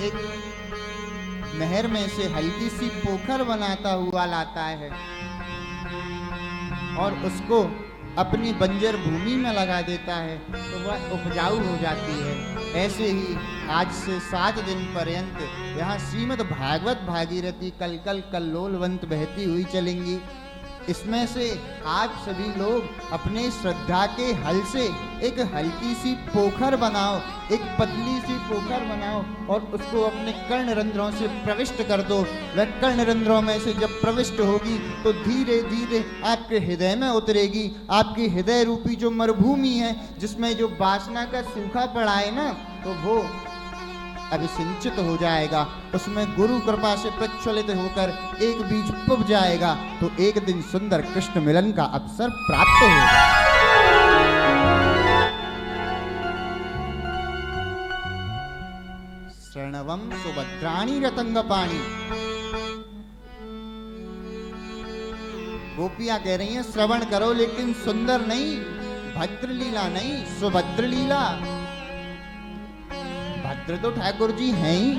एक नहर में से हल्की सी पोखर बनाता हुआ लाता है और उसको अपनी बंजर भूमि में लगा देता है तो वह उपजाऊ हो जाती है। ऐसे ही आज से 7 दिन पर्यंत यहाँ श्रीमद् भागवत भागीरथी कल कल कल्लोलवंत बहती हुई चलेंगी। इसमें से आप सभी लोग अपने श्रद्धा के हल से एक हल्की सी पोखर बनाओ, एक पतली सी पोखर बनाओ और उसको अपने कर्ण रंध्रों से प्रविष्ट कर दो। वह कर्ण रंध्रों में से जब प्रविष्ट होगी तो धीरे धीरे आपके हृदय में उतरेगी। आपकी हृदय रूपी जो मरुभूमि है, जिसमें जो वासना का सूखा पड़ा है ना, तो वो अभिसिंचित हो जाएगा। उसमें गुरु कृपा से प्रज्वलित होकर एक बीज उग जाएगा तो एक दिन सुंदर कृष्ण मिलन का अवसर प्राप्त होगा। श्रणवम सुभद्राणी रतंगपाणी। गोपियां कह रही हैं श्रवण करो लेकिन सुंदर नहीं, भद्र लीला नहीं, सुभद्र लीला। भद्र तो ठाकुर जी हैं ही,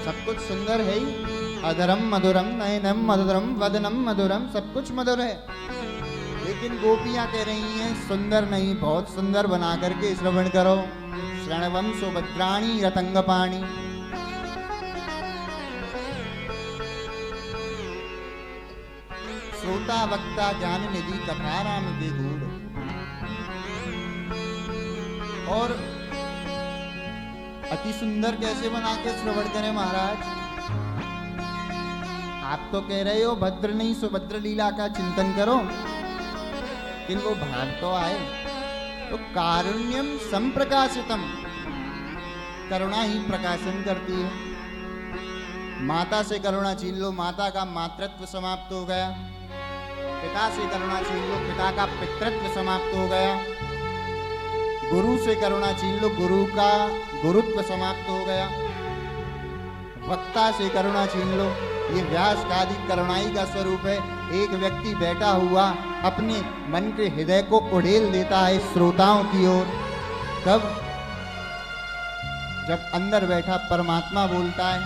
सब कुछ सुंदर है ही। अधरम मधुरम नयनम मधुरम वदनम मधुरम, सब कुछ मधुर है। लेकिन गोपियां कह रही हैं सुंदर नहीं, बहुत सुंदर बना करके श्रवण करो। श्रणवम सुभद्राणी रतंगपाणी। श्रोता वक्ता ज्ञान निधि कथा राम के गूढ़। और अति सुंदर कैसे बना के श्रवण करें महाराज? आप तो कह रहे हो भद्र नहीं सुभद्र लीला का चिंतन करो, लेकिन वो भाव तो आए। तो कारुण्यम संप्रकाशितम, करुणा ही प्रकाशन करती है। माता से करुणा छीन लो, माता का मातृत्व समाप्त हो गया। पिता से करुणा छीन लो, पिता का पितृत्व समाप्त हो गया। गुरु से करुणा छीन लो, गुरु का गुरुत्व समाप्त हो गया। वक्ता से करुणा छीन लो, ये व्यास का आदि करुणाई का स्वरूप है। एक व्यक्ति बैठा हुआ अपने मन के हृदय को उड़ेल देता है श्रोताओं की ओर। कब? जब अंदर बैठा परमात्मा बोलता है।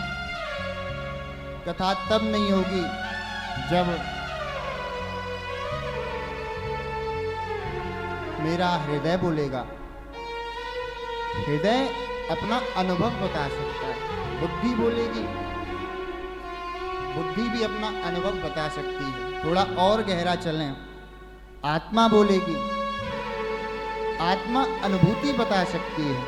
कथा तब नहीं होगी जब मेरा हृदय बोलेगा। हृदय अपना अनुभव बता सकता है, बुद्धि बोलेगी, बुद्धि भी अपना अनुभव बता सकती है। थोड़ा और गहरा चलें, आत्मा बोलेगी, आत्मा अनुभूति बता सकती है।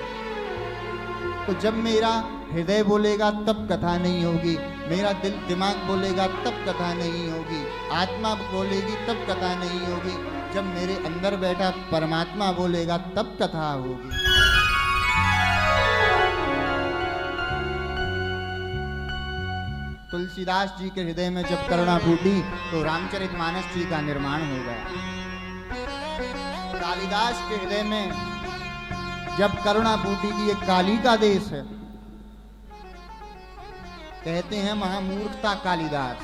तो जब मेरा हृदय बोलेगा तब कथा नहीं होगी, मेरा दिल दिमाग बोलेगा तब कथा नहीं होगी, आत्मा बोलेगी तब कथा नहीं होगी। जब मेरे अंदर बैठा परमात्मा बोलेगा तब कथा होगी। तुलसीदास जी के हृदय में जब करुणा फूटी तो रामचरितमानस जी का निर्माण हो गया। कालिदास के हृदय में जब करुणा फूटी कि ये काली का देश है, कहते हैं महामूर्खता कालिदास।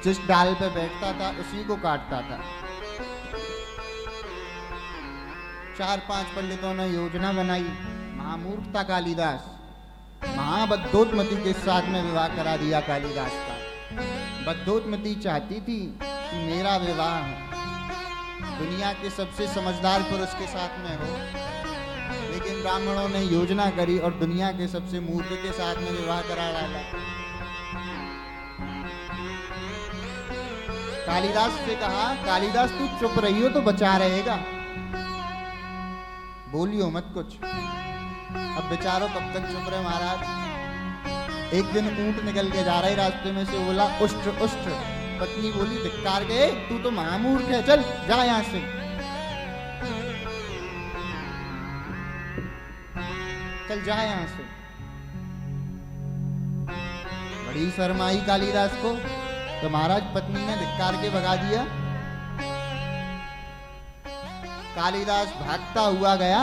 जिस डाल पे बैठता था उसी को काटता था। 4-5 पंडितों ने योजना बनाई, महामूर्खता कालिदास। महाबद्धोत्मती के साथ में विवाह करा दिया कालिदास का। बद्धोत्मती चाहती थी कि मेरा विवाह दुनिया के सबसे समझदार पुरुष के साथ में हो, लेकिन ब्राह्मणों ने योजना करी और दुनिया के सबसे मूर्ख के साथ में विवाह करा डाला। कालिदास से कहा, कालिदास तू चुप रही हो तो बचा रहेगा, बोलियो मत कुछ। अब बेचारो कब तक चुप रहे महाराज। एक दिन ऊंट निकल के जा रहे रास्ते में से, बोला उष्ट उष्ट। पत्नी बोली धिक्कार गए, तू तो महामूर्ख है, चल जा यहां से। चल जा यहां से। बड़ी शर्म आई कालिदास को, तो महाराज पत्नी ने धिक्कार के भगा दिया। कालिदास भागता हुआ गया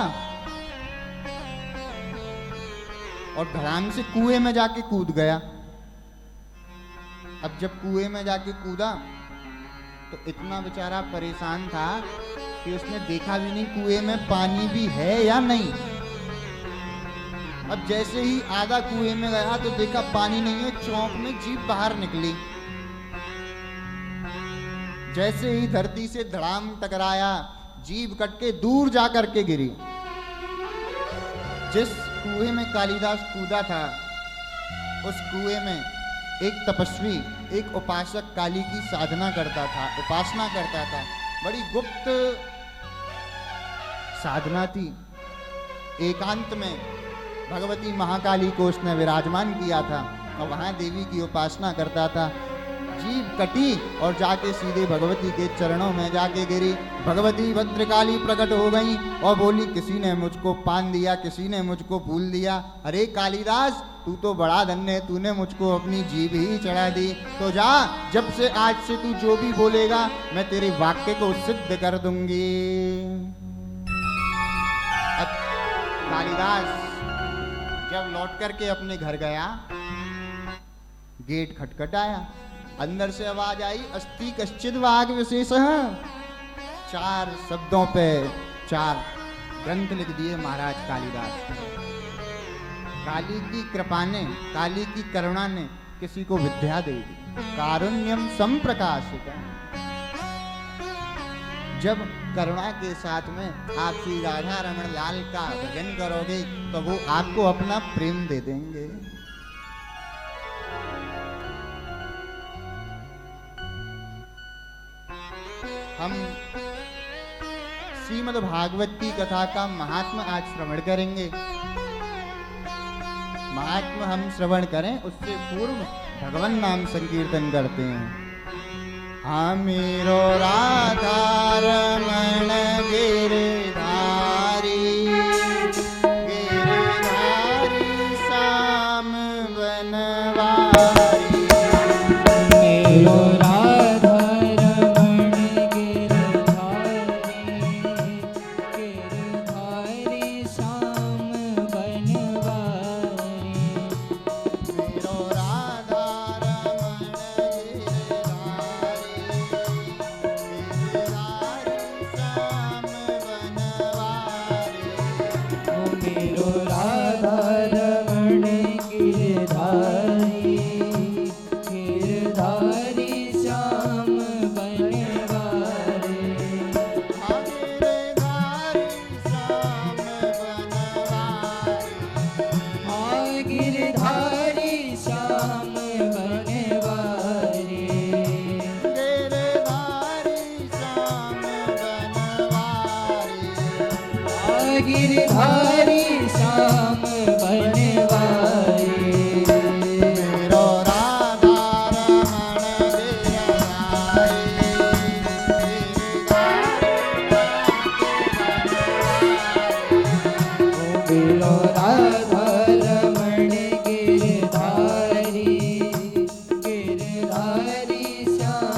और धड़ाम से कुएं में जाके कूद गया। अब जब कुएं में जाके कूदा तो इतना बेचारा परेशान था कि उसने देखा भी नहीं कुएं में पानी भी है या नहीं। अब जैसे ही आधा कुएं में गया तो देखा पानी नहीं है, चौंक में जीभ बाहर निकली। जैसे ही धरती से धड़ाम टकराया, जीभ कट के दूर जा करके गिरी। जिस कुएं में कालिदास कूदा था, उस कुएं में एक तपस्वी, एक उपासक काली की साधना करता था, उपासना करता था। बड़ी गुप्त साधना थी। एकांत में भगवती महाकाली को उसने विराजमान किया था और वहां देवी की उपासना करता था। जीभ कटी और जाके सीधे भगवती के चरणों में जाके गिरी। भगवती भद्रकाली प्रकट हो गई और बोली, किसी ने मुझको पान दिया, किसी ने मुझको फूल दिया। अरे कालिदास, तू तो बड़ा धन्य है, तूने मुझको अपनी जीभ ही चढ़ा दी। तो जा, जब से आज से तू जो भी बोलेगा मैं तेरे वाक्य को सिद्ध कर दूंगी। अब कालिदास जब लौट करके अपने घर गया, गेट खटखटाया, अंदर से आवाज आई, अस्ति कश्चिद वाग विशेष। 4 शब्दों पे 4 ग्रंथ लिख दिए महाराज कालिदास। काली की कृपा ने, काली की करुणा ने किसी को विद्या दे दी। कारुण्यम संप्रकाशित। जब करुणा के साथ में आप श्री राधा रमण लाल का भजन करोगे तो वो आपको अपना प्रेम दे देंगे। हम श्रीमद् भागवत की कथा का महात्मा आज श्रवण करेंगे। महात्मा हम श्रवण करें उससे पूर्व भगवान नाम संकीर्तन करते हैं। हाँ मेरो राधा रमण गिरधारी, गिरधारी श्याम बनवारी। मेरो गिरधारी श्याम बनवारी। मेरो राधा रमण गिरधारी, मेरो राधा रमण गिरधारी, गिरधारी श्याम बनवारी।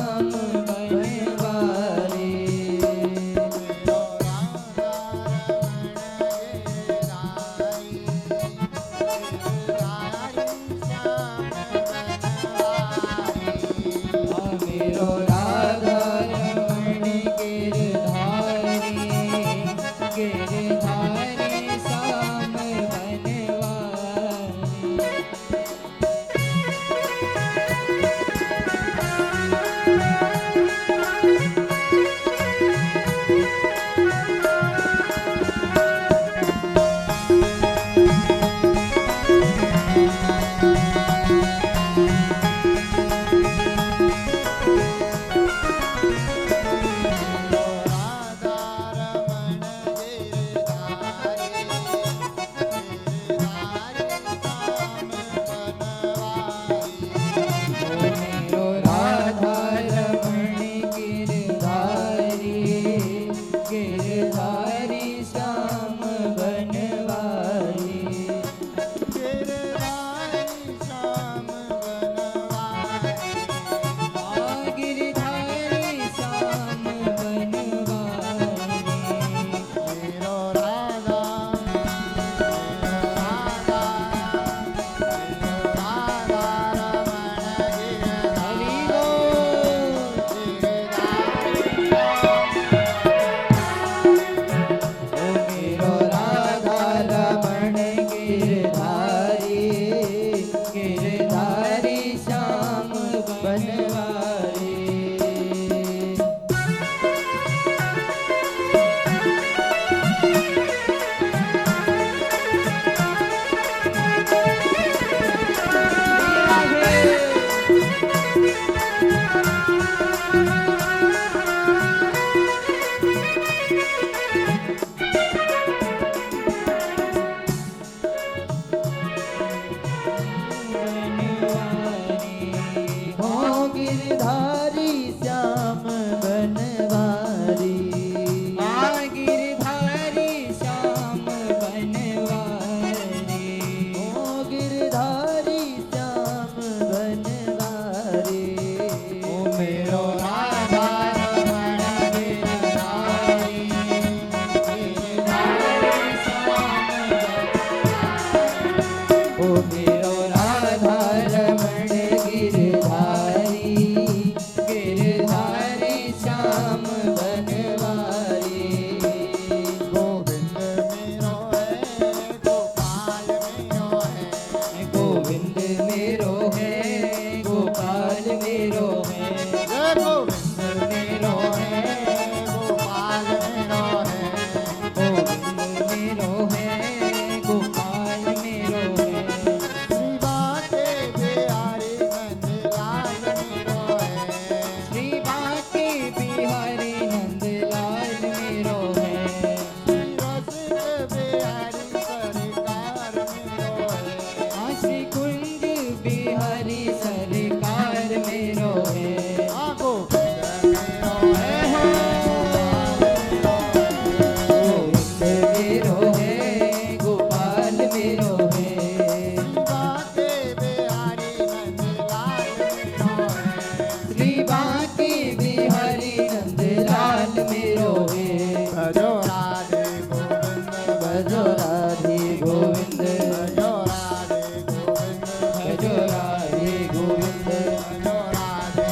भजो राधे गोविंद भजो राधे गोविंद भजो राधे गोविंद भजो राधे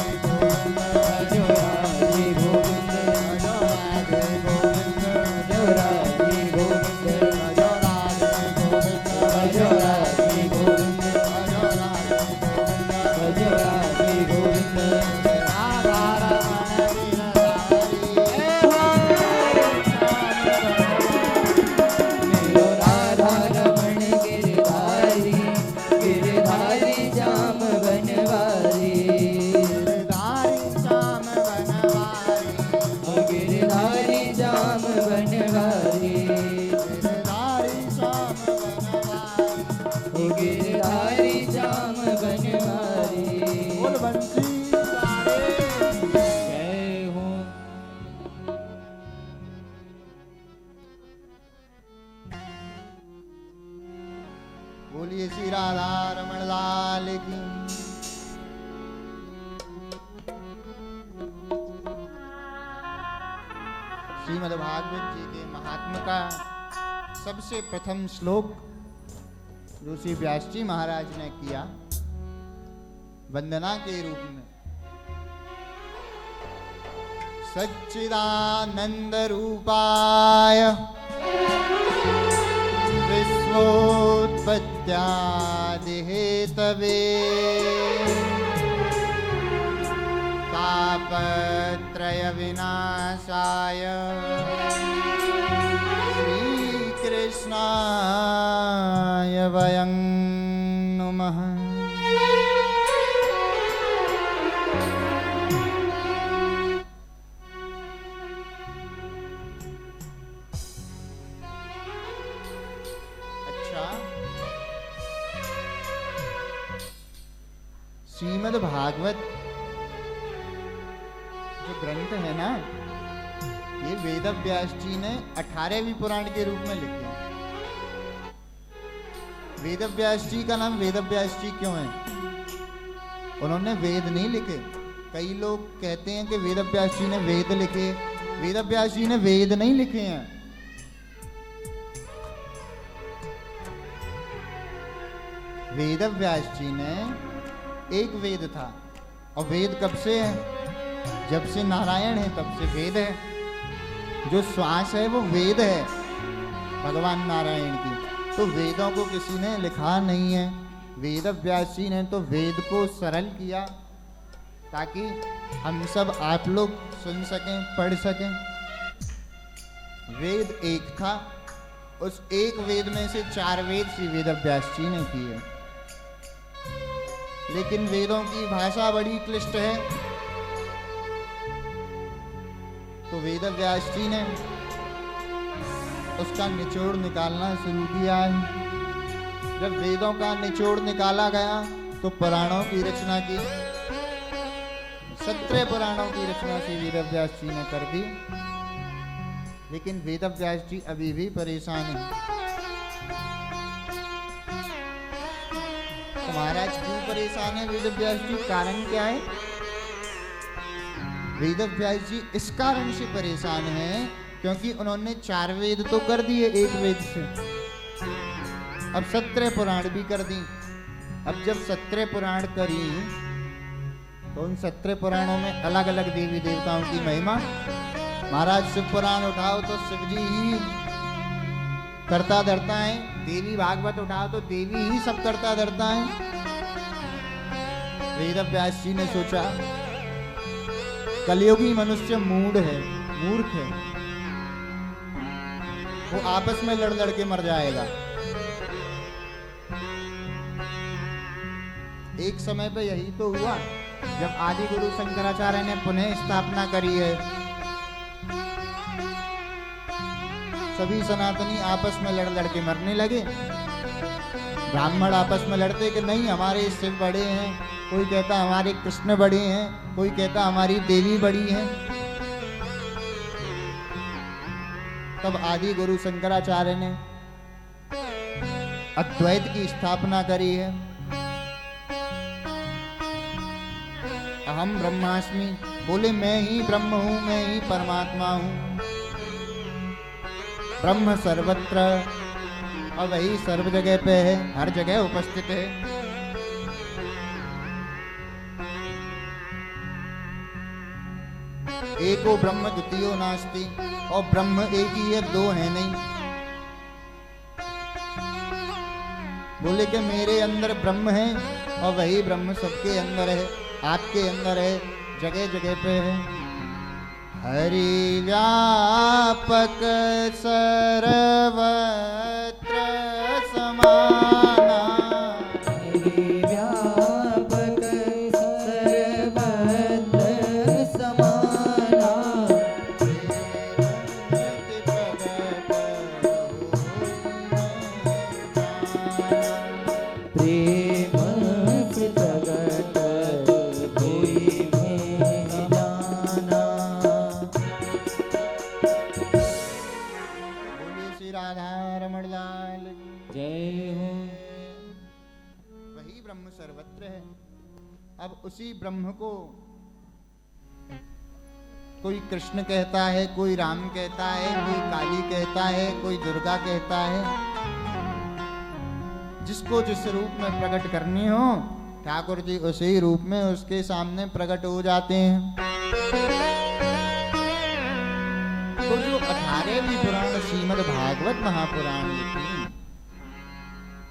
गोविंद भजो राधे गोविंद भजो राधे गोविंद भजो राधे गोविंद भजो राधे गोविंद भजो राधे गोविंद भजो राधे गोविंद भजो राधे गोविंद राधा रमण गिरधारी गिरधारी श्याम बनवारी गिरधारी श्याम बनवारी गिरधारी श्याम बनवारी गिरधारी श्याम बनवारी गिरधारी श्याम बनवारी बोल बंसी सारे जय हो बोलिए श्री राधा रमण लाल की श्रीमद् भागवत जी के महात्मा का सबसे प्रथम श्लोक जो श्री व्यास जी महाराज ने किया वंदना के रूप में, सच्चिदानंद रूपाय विश्वोत्पत्त्यादिहेतवे तापत्रय विनाशाय श्रीकृष्णाय वयं नुमः। श्रीमद् भागवत जो ग्रंथ है ना, ये वेद व्यास जी ने 18वें पुराण के रूप में लिखे हैं। वेद व्यास जी का नाम वेद व्यास जी क्यों है? उन्होंने वेद नहीं लिखे। कई लोग कहते हैं कि वेद व्यास जी ने वेद लिखे। वेद व्यास जी ने वेद नहीं लिखे हैं। वेद व्यास जी ने एक वेद था, और वेद कब से है? जब से नारायण है तब से वेद है। जो श्वास है वो वेद है भगवान नारायण की। तो वेदों को किसी ने लिखा नहीं है। वेद व्यास जी ने तो वेद को सरल किया ताकि हम सब आप लोग सुन सकें, पढ़ सकें। वेद एक था, उस एक वेद में से 4 वेद श्री वेद व्यास जी ने किए। लेकिन वेदों की भाषा बड़ी क्लिष्ट है, तो वेद व्यास जी ने उसका निचोड़ निकालना शुरू किया है। जब वेदों का निचोड़ निकाला गया तो पुराणों की रचना की। 17 पुराणों की रचना श्री वेद व्यास जी ने कर दी। लेकिन वेद व्यास जी अभी भी परेशान हैं। तो महाराज क्यों परेशान है वेद व्यास जी? कारण क्या है? वेद व्यास जी इस कारण से परेशान हैं क्योंकि उन्होंने 4 वेद तो कर दिए एक वेद से, अब 17 पुराण भी कर दी। अब जब 17 पुराण करी तो उन 17 पुराणों में अलग अलग देवी देवताओं की महिमा। महाराज शिव पुराण उठाओ तो शिव जी ही करता धरता है। देवी भागवत उठाओ तो देवी ही सब करता धरता है। वेद व्यास जी ने सोचा कलयुगी मनुष्य मूढ़ है, मूर्ख है, वो आपस में लड़ लड़ के मर जाएगा। एक समय पे यही तो हुआ जब आदि गुरु शंकराचार्य ने पुनः स्थापना करी है। सभी सनातनी आपस में लड़ लड़ के मरने लगे। ब्राह्मण आपस में लड़ते कि नहीं हमारे शिव बड़े हैं, कोई कहता हमारे कृष्ण बड़े हैं, कोई कहता हमारी देवी बड़ी है। तब आदि गुरु शंकराचार्य ने अद्वैत की स्थापना करी है। अहम ब्रह्मास्मि, बोले मैं ही ब्रह्म हूं, मैं ही परमात्मा हूं। ब्रह्म सर्वत्र, और वही सर्व जगह पे है, हर जगह उपस्थित है। एको ब्रह्म द्वितीयो नास्ति, और ब्रह्म एक ही है, दो है नहीं। बोले कि मेरे अंदर ब्रह्म है और वही ब्रह्म सबके अंदर है, आपके अंदर है, जगह जगह पे है। हरि व्यापक सर्वत्र समाना, हरि व्यापक सर्वत्र समाना, प्रेम प्रगट कोई में जाना। बोलिए श्री राधा रमण लाल की जय हो। वही ब्रह्म सर्वत्र है। अब उसी ब्रह्म को कोई कृष्ण कहता है, कोई राम कहता है, कोई काली कहता है, कोई दुर्गा कहता है। जिसको जिस रूप में प्रकट करनी हो, ठाकुर जी उसी रूप में उसके सामने प्रकट हो जाते हैं। तो जो 18वीं पुराण श्रीमद् भागवत महापुराण लिखी,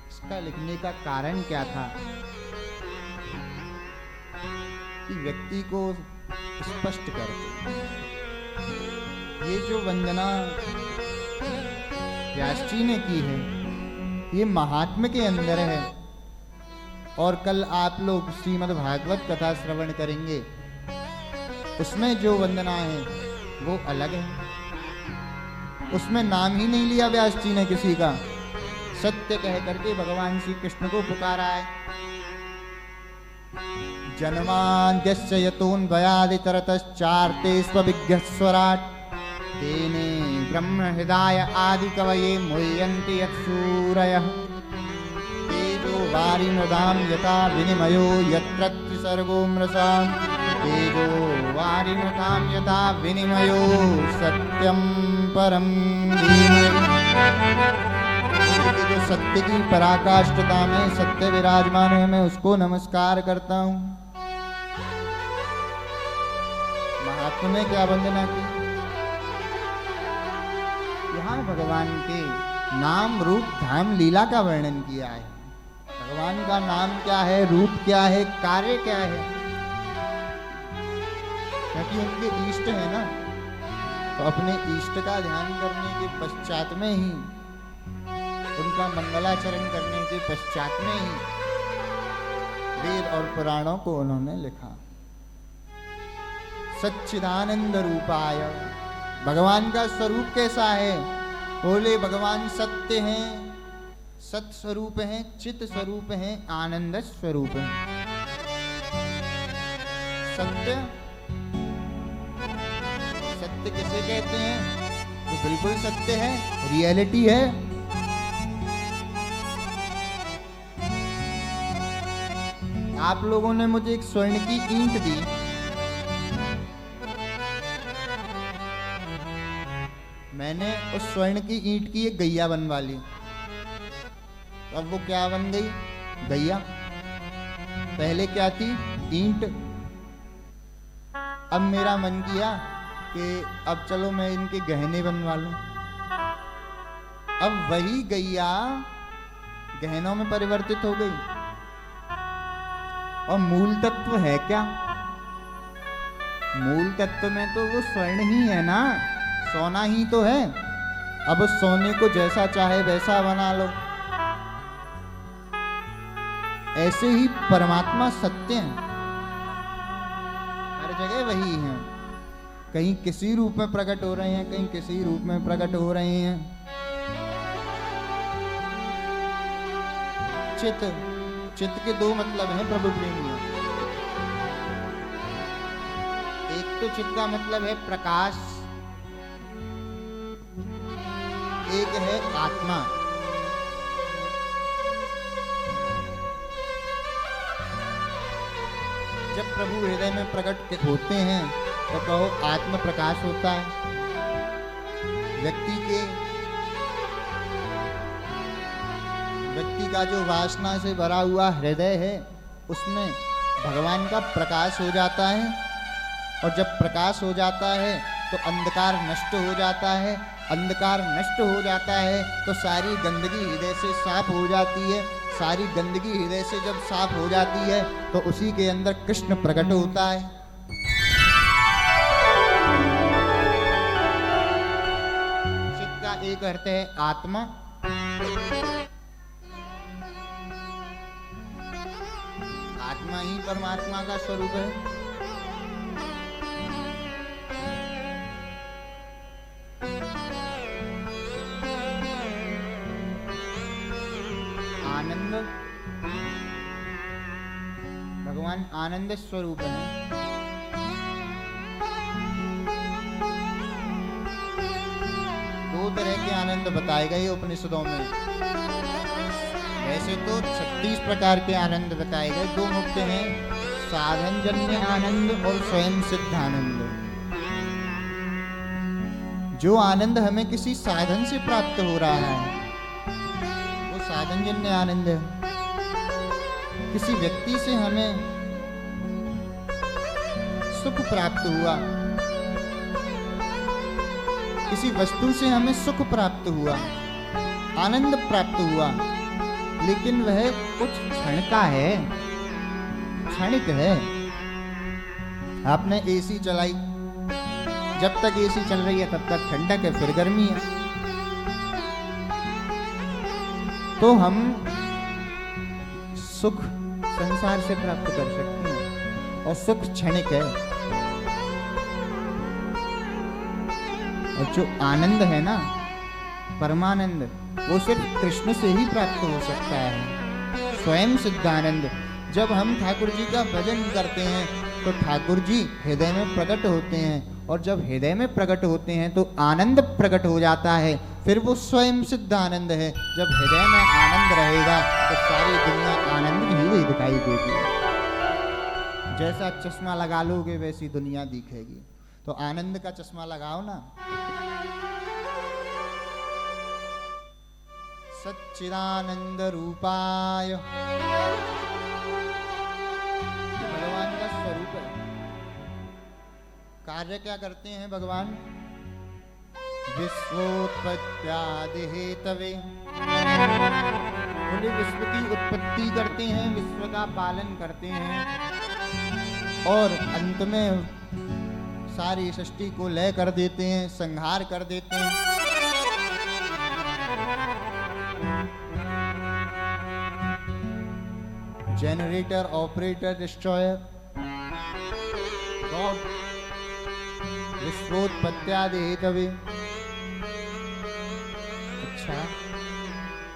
इसका लिखने का कारण क्या था कि व्यक्ति को स्पष्ट करते। ये जो वंदना व्यास जी ने की है, ये महात्म के अंदर है। और कल आप लोग श्रीमद् भागवत कथा श्रवण करेंगे, उसमें जो वंदना है वो अलग है। उसमें नाम ही नहीं लिया व्यास जी ने किसी का, सत्य कह करके भगवान श्री कृष्ण को पुकारा है। जन्माद्यस्य यतोऽन्वयादितरतश्चार्ते स्वविज्ञस्वराट्, तेने ब्रह्म हृदय आदि कवये मुह्यन्ति यत्सूरयः। तेजो वारिमृदां यथा विनिमयो यत्र त्रिसर्गो मृषा, तेजो वारिमृदां यथा विनिमयो सत्यं परं धीमहि। जो सत्य की पराकाष्ठता में सत्य विराजमान है, मैं उसको नमस्कार करता हूँ। महात्मा ने क्या वंदना की? यहाँ भगवान के नाम रूप धाम लीला का वर्णन किया है। भगवान का नाम क्या है, रूप क्या है, कार्य क्या है, क्योंकि उनके इष्ट है ना। तो अपने इष्ट का ध्यान करने के पश्चात में ही, उनका मंगलाचरण करने के पश्चात में ही वेद और पुराणों को उन्होंने लिखा। सच्चिदानंद रूपाय, भगवान का स्वरूप कैसा है? बोले भगवान सत्य हैं, सत स्वरूप हैं, चित स्वरूप हैं, आनंद स्वरूप हैं। सत्य, सत्य किसे कहते हैं? तो बिल्कुल सत्य है, रियलिटी है। आप लोगों ने मुझे एक स्वर्ण की ईंट दी, मैंने उस स्वर्ण की ईंट की एक गैया बनवा ली। अब वो क्या बन गई? गैया। पहले क्या थी? ईंट। अब मेरा मन किया कि अब चलो मैं इनके गहने बनवा लूं। अब वही गैया गहनों में परिवर्तित हो गई। और मूल तत्व है क्या? मूल तत्व में तो वो स्वर्ण ही है ना, सोना ही तो है। अब उस सोने को जैसा चाहे वैसा बना लो। ऐसे ही परमात्मा सत्य है, हर जगह वही है। कहीं किसी रूप में प्रकट हो रहे हैं, कहीं किसी रूप में प्रकट हो रहे हैं। चित, चित्त के दो मतलब हैं प्रभु प्रेमियों। एक तो चित्त का मतलब है प्रकाश, एक है आत्मा। जब प्रभु हृदय में प्रकट होते हैं तो कहो आत्म प्रकाश होता है। व्यक्ति के व्यक्ति का जो वासना से भरा हुआ हृदय है उसमें भगवान का प्रकाश हो जाता है, और जब प्रकाश हो जाता है तो अंधकार नष्ट हो जाता है। अंधकार नष्ट हो जाता है तो सारी गंदगी हृदय से साफ हो जाती है। सारी गंदगी हृदय से जब साफ हो जाती है तो उसी के अंदर कृष्ण प्रकट होता है। चित्त का एक अर्थ है आत्मा, आत्मा ही परमात्मा का स्वरूप है। आनंद, भगवान आनंद स्वरूप है। दो तरह के आनंद बताए गए उपनिषदों में। वैसे तो 36 प्रकार के आनंद बताए गए, दो मुख्य हैं, साधनजन्य आनंद और स्वयं सिद्ध आनंद। जो आनंद हमें किसी साधन से प्राप्त हो रहा है वो साधनजन्य आनंद है। किसी व्यक्ति से हमें सुख प्राप्त हुआ, किसी वस्तु से हमें सुख प्राप्त हुआ, आनंद प्राप्त हुआ, लेकिन वह कुछ क्षण का है, क्षणिक है। आपने एसी चलाई, जब तक एसी चल रही है तब तक ठंडक है, फिर गर्मी है। तो हम सुख संसार से प्राप्त कर सकते हैं और सुख क्षणिक है। और जो आनंद है ना, परमानंद, वो सिर्फ कृष्ण से ही प्राप्त हो सकता है, स्वयं सिद्ध आनंद। जब हम ठाकुर जी का भजन करते हैं तो ठाकुर जी हृदय में प्रकट होते हैं, और जब हृदय में प्रकट होते हैं तो आनंद प्रकट हो जाता है, फिर वो स्वयं सिद्ध आनंद है। जब हृदय में आनंद रहेगा तो सारी दुनिया आनंद ही हुई दिखाई देगी। जैसा चश्मा लगा लोगे वैसी दुनिया दिखेगी। तो आनंद का चश्मा लगाओ ना। सच्चिदानंद रूपाय, भगवान का स्वरूप है। कार्य क्या करते हैं भगवान? विश्वोत्पत्त्यादि हेतवे, बोले विश्व की उत्पत्ति करते हैं, विश्व का पालन करते हैं, और अंत में सारी सृष्टि को लय कर देते हैं, संहार कर देते हैं। जनरेटर, ऑपरेटर, डिस्ट्रॉयर, गॉड, विश्वोत्पत्त्यादि हेतवे। अच्छा,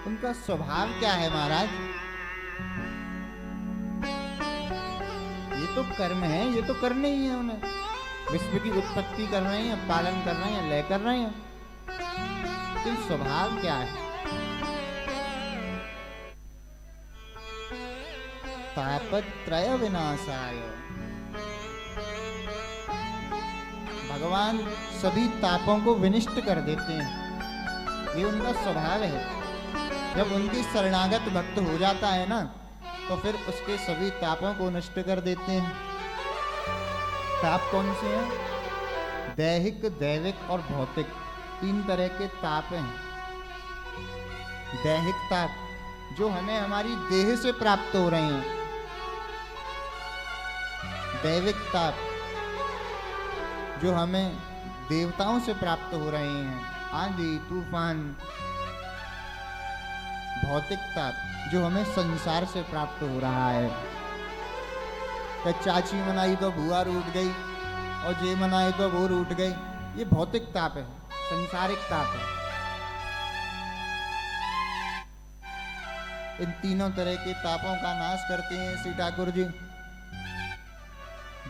उनका स्वभाव क्या है महाराज? ये तो कर्म है, ये तो करने ही है उन्हें। विश्व की उत्पत्ति कर रहे हैं, पालन कर रहे हैं, लय कर रहे हैं, लेकिन स्वभाव क्या है? तापत्रय विनाशाय, भगवान सभी तापों को विनिष्ट कर देते हैं, ये उनका स्वभाव है। जब उनकी शरणागत भक्त हो जाता है ना तो फिर उसके सभी तापों को नष्ट कर देते हैं। ताप कौन से हैं? दैहिक, दैविक और भौतिक, तीन तरह के ताप हैं। दैहिक ताप जो हमें हमारी देह से प्राप्त हो रहे हैं, दैविक ताप जो हमें देवताओं से प्राप्त हो रहे हैं, आंधी तूफान। भौतिक ताप जो हमें संसार से प्राप्त हो रहा है, कि चाची मनाई तो बुआ रूठ गई और जे मनाई तो वो रूठ गई, ये भौतिक ताप है, संसारिक ताप है। इन तीनों तरह के तापों का नाश करते हैं श्री ठाकुर जी।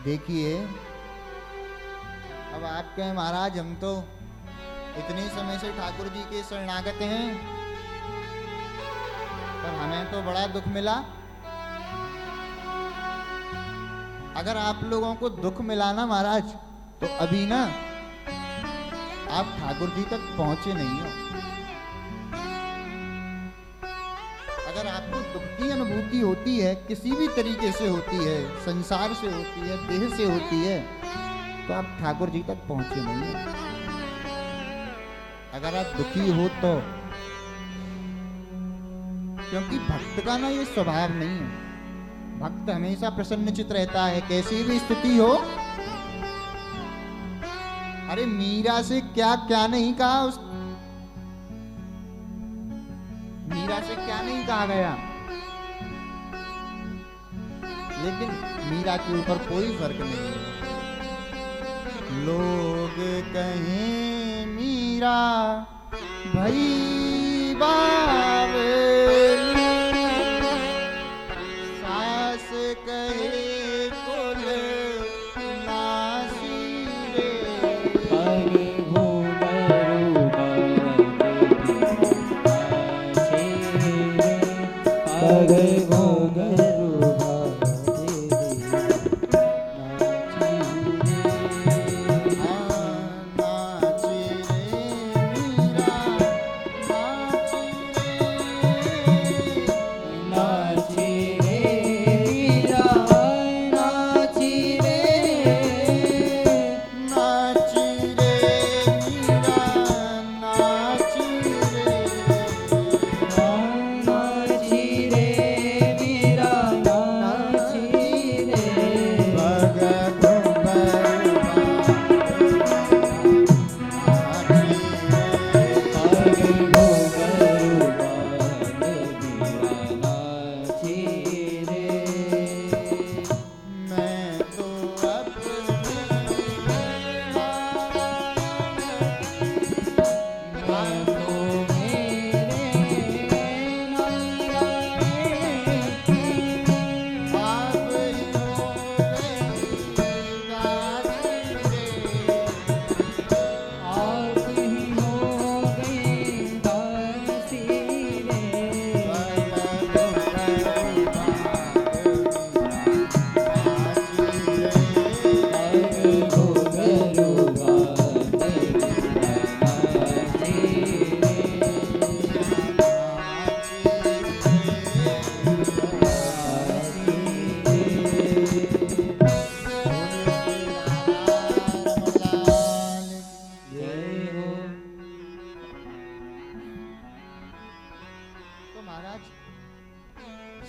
देखिए, अब आप कहें महाराज हम तो इतने समय से ठाकुर जी के शरणागत हैं, पर हमें तो बड़ा दुख मिला। अगर आप लोगों को दुख मिला ना महाराज, तो अभी ना आप ठाकुर जी तक पहुंचे नहीं हो। अगर आपको दुख की अनुभूति होती है, किसी भी तरीके से होती है, संसार से होती है, देह से होती है, तो आप ठाकुर जी तक पहुंचे नहीं हैं। अगर आप दुखी हो तो, क्योंकि भक्त का ना ये स्वभाव नहीं है। भक्त हमेशा प्रसन्नचित रहता है, कैसी भी स्थिति हो। अरे मीरा से क्या क्या नहीं कहा, उस मीरा से क्या नहीं कहा गया, लेकिन मीरा के ऊपर कोई फर्क नहीं है। लोग कहें मीरा भई बावली, सास कहे कुल नासी रे। पग घूंघरू पग घूंघरू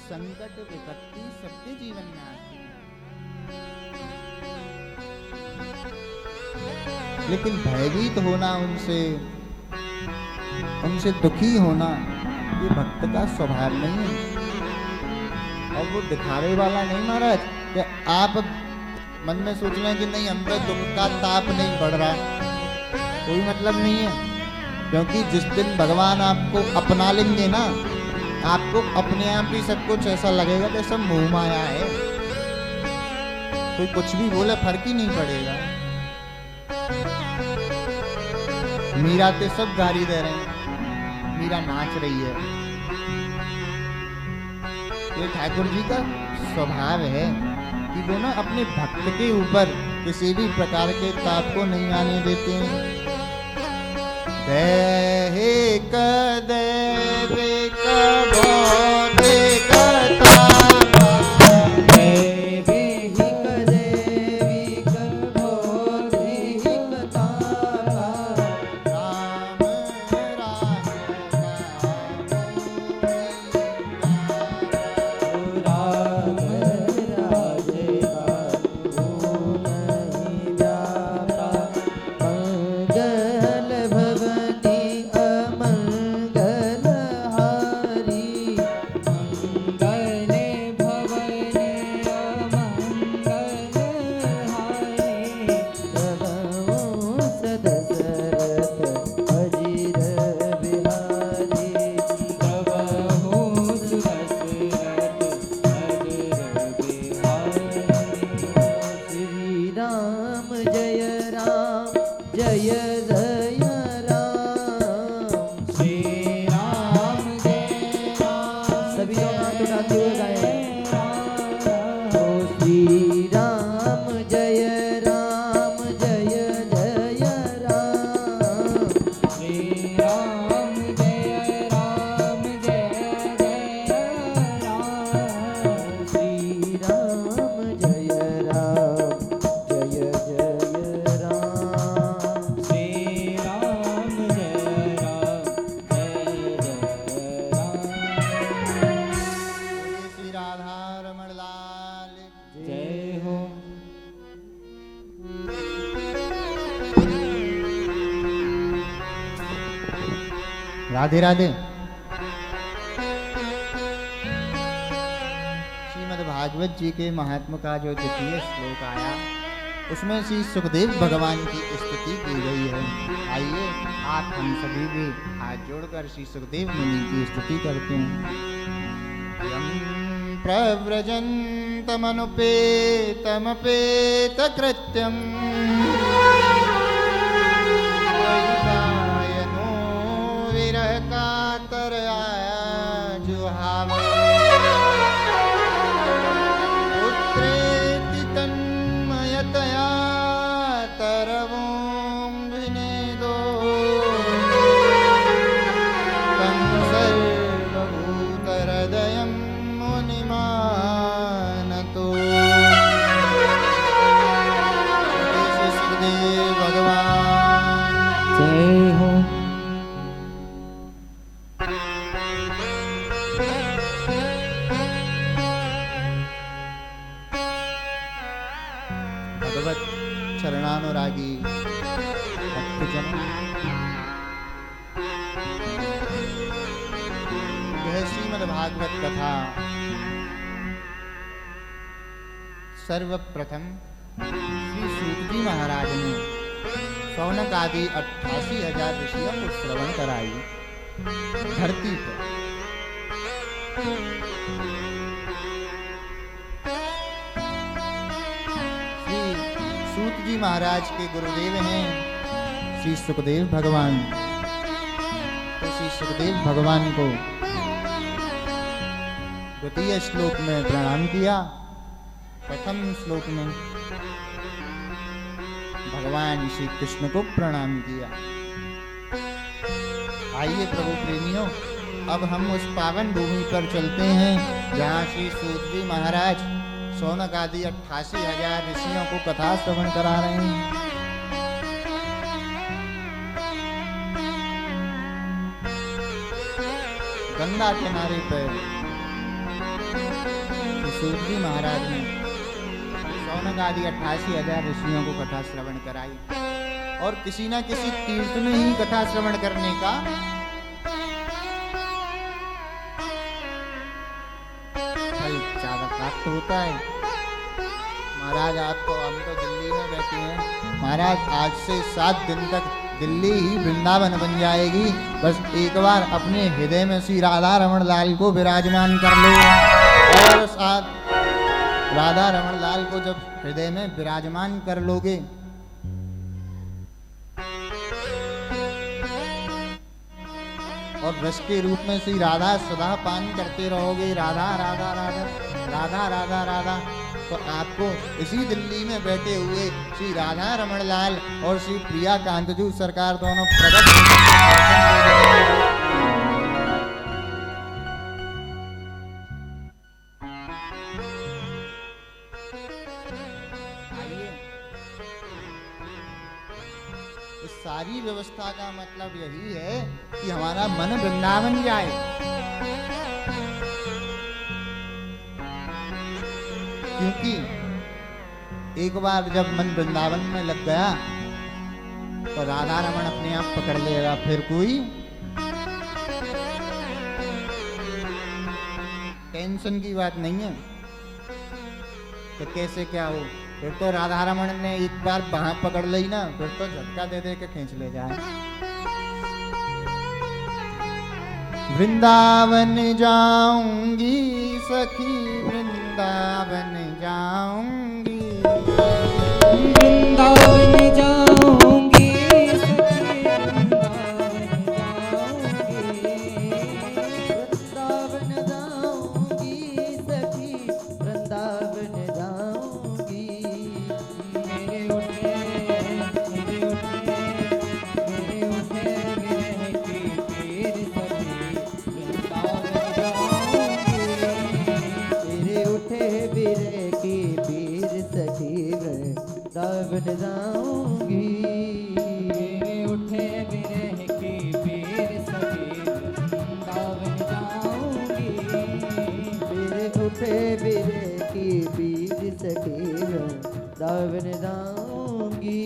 संकट विपत्ति सबके जीवन में आती है, लेकिन भयभीत होना, उनसे दुखी होना, ये भक्त का स्वभाव नहीं है। और वो दिखावे वाला नहीं महाराज कि आप मन में सोच रहे हैं कि नहीं हम पे दुख का ताप नहीं बढ़ रहा, कोई मतलब नहीं है। क्योंकि जिस दिन भगवान आपको अपना लेंगे ना, आपको अपने आप ही सब कुछ ऐसा लगेगा कि सब मोह माया है, कोई कुछ भी बोले फर्क ही नहीं पड़ेगा। मीरा ते सब गाली दे रहे हैं, मीरा नाच रही है। ये ठाकुर जी का स्वभाव है कि वो ना अपने भक्त के ऊपर किसी भी प्रकार के ताप को नहीं आने देते हैं। देहे कदेवे कबोधे कता राधे राधे। श्रीमद् भागवत जी के महात्मा का जो द्वितीय श्लोक आया उसमें श्री सुखदेव भगवान की स्तुति की गई है। आइए आप हम सभी भी हाथ जोड़कर श्री सुखदेव मुनि की स्तुति करते हैं। यं प्रव्रजन्तमनुपेतमपेतकृत्यम् वैवायनो विरहकातराया जुहाव पुत्रेति तन्मयतया तरवों विनेदो तं सर्वभूतहृदयं मुनिमानतो। श्री सुखदेव भगवान जय हो। भगवत चरणानुरागी भक्तजन, यह श्रीमद् भागवत कथा सर्वप्रथम श्री सूत जी महाराज ने शौनक आदि 88,000 ऋषियों को श्रवण कराई धरती पर। श्री सूत जी महाराज के गुरुदेव हैं श्री सुखदेव भगवान। तो श्री सुखदेव भगवान को द्वितीय श्लोक में प्रणाम किया। प्रथम श्लोक में भगवान श्री कृष्ण को प्रणाम किया। आइए प्रभु प्रेमियों, अब हम उस पावन भूमि पर चलते हैं जहाँ श्री सूत जी महाराज शौनक आदि 88,000 ऋषियों को कथा श्रवण करा रहे हैं। गंगा किनारे पर सूत जी महाराज ने शौनक आदि 88,000 ऋषियों को कथा श्रवण कराई और किसी न किसी तीर्थ में ही कथा श्रवण करने का फल ज्यादा प्राप्त होता है। महाराज आपको, हम तो दिल्ली में बैठे हैं महाराज, आज से 7 दिन तक दिल्ली ही वृंदावन बन जाएगी। बस एक बार अपने हृदय में श्री राधा रमण लाल को विराजमान कर लो और साथ राधा रमण लाल को जब हृदय में विराजमान कर लोगे और रस के रूप में श्री राधा सदा पान करते रहोगे, राधा राधा राधा राधा राधा राधा, तो आपको इसी दिल्ली में बैठे हुए श्री राधा रमण लाल और श्री प्रिया कांतजू सरकार दोनों प्रकट सारी व्यवस्था का मतलब यही है कि हमारा मन वृंदावन जाए। क्योंकि एक बार जब मन वृंदावन में लग गया तो राधा रमण अपने आप पकड़ लेगा, फिर कोई टेंशन की बात नहीं है। तो कैसे क्या हो, फिर तो राधा रमण ने एक बार बाह पकड़ ली ना, फिर तो झटका दे दे के खींच ले जाए। वृंदावन जाऊंगी सखी वृंदावन जाऊंगी, वृंदावन जाऊंगी सखी वृंदावन जाऊंगी, मेरे उठे बिरह की पीर सखी वृंदावन जाऊंगी, मेरे उठे बिरह की पीर सखी वृंदावन जाऊंगी, मेरे उठे बिरह की पीर सखी वृंदावन जाऊंगी।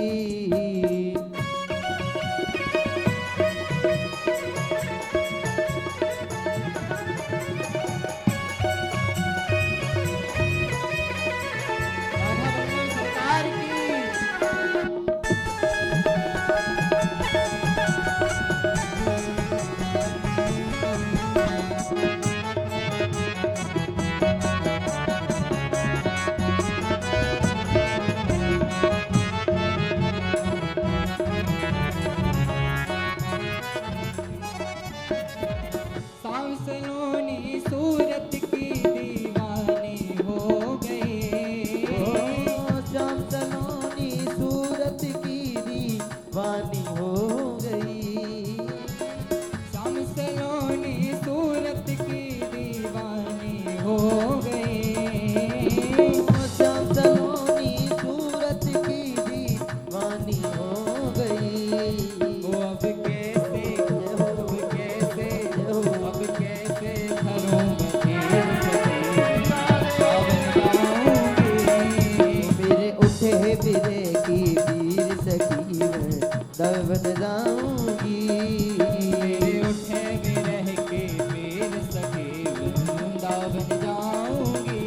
वृंदावन जाऊंगी।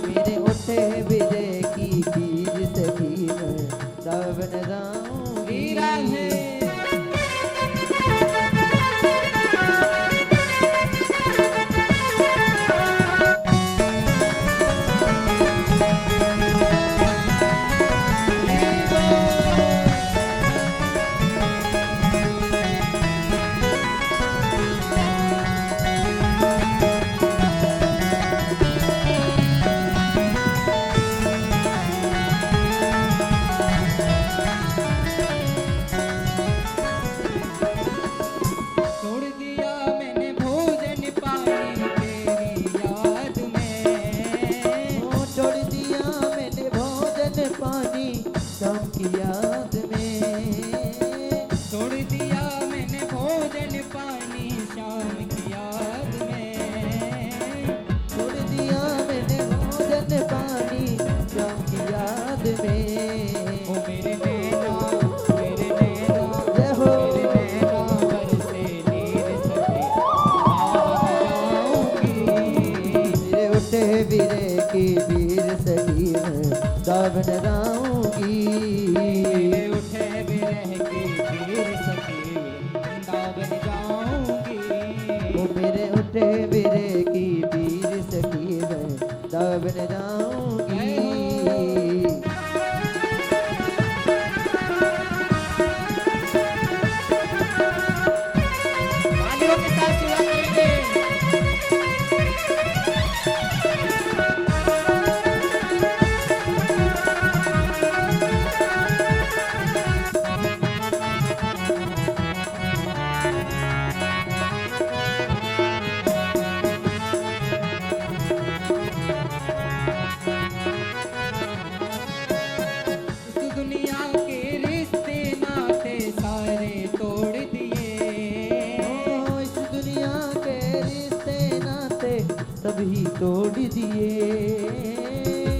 मेरे उठे बिरे की पीर सखी वृंदावन जाऊंगी। राधे छोड़ दिया मैंने भोजन पानी तेरी याद में। छोड़ दिया मैंने भोजन पानी शाम की याद में। छोड़ दिया मैंने भोजन पानी शाम की याद में। छोड़ दिया मैंने भोजन पानी शाम की याद में। ओ मेरे नैना जय हो मेरे नैना बरसे नीर सखी मेरे उठे बिरे की वीर सखी वृंदावन जाऊंगी। मेरे उठे बिरे की वीर सखी वृंदावन जाऊंगी। ओ मेरे उठे बिरे की वीर सखी वृंदावन जाऊंगी। तालियों के साथ सेवा करेंगे। इस दुनिया के रिश्ते नाते सारे तोड़ दिए। इस दुनिया के रिश्ते नाते सभी तोड़ दिए।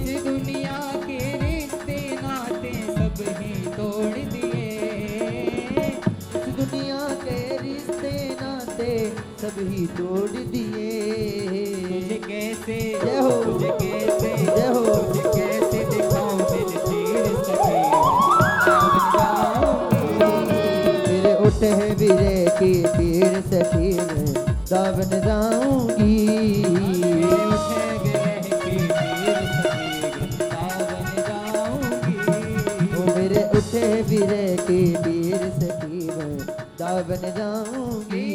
इस दुनिया के रिश्ते नाते सभी तोड़ दिए। इस दुनिया के रिश्ते नाते सभी तोड़ दिए। तुझे कैसे जय हो तुझे कैसे जय हो तुझे कैसे दिखाऊं दिल चीर सके मेरे उठे बिरे की पीर सखी वृंदावन जाऊंगी। मेरे उठे बिरे की पीर सखी वृंदावन जाऊंगी। ओ मेरे उठे बिरे की पीर सखी वृंदावन जाऊंगी।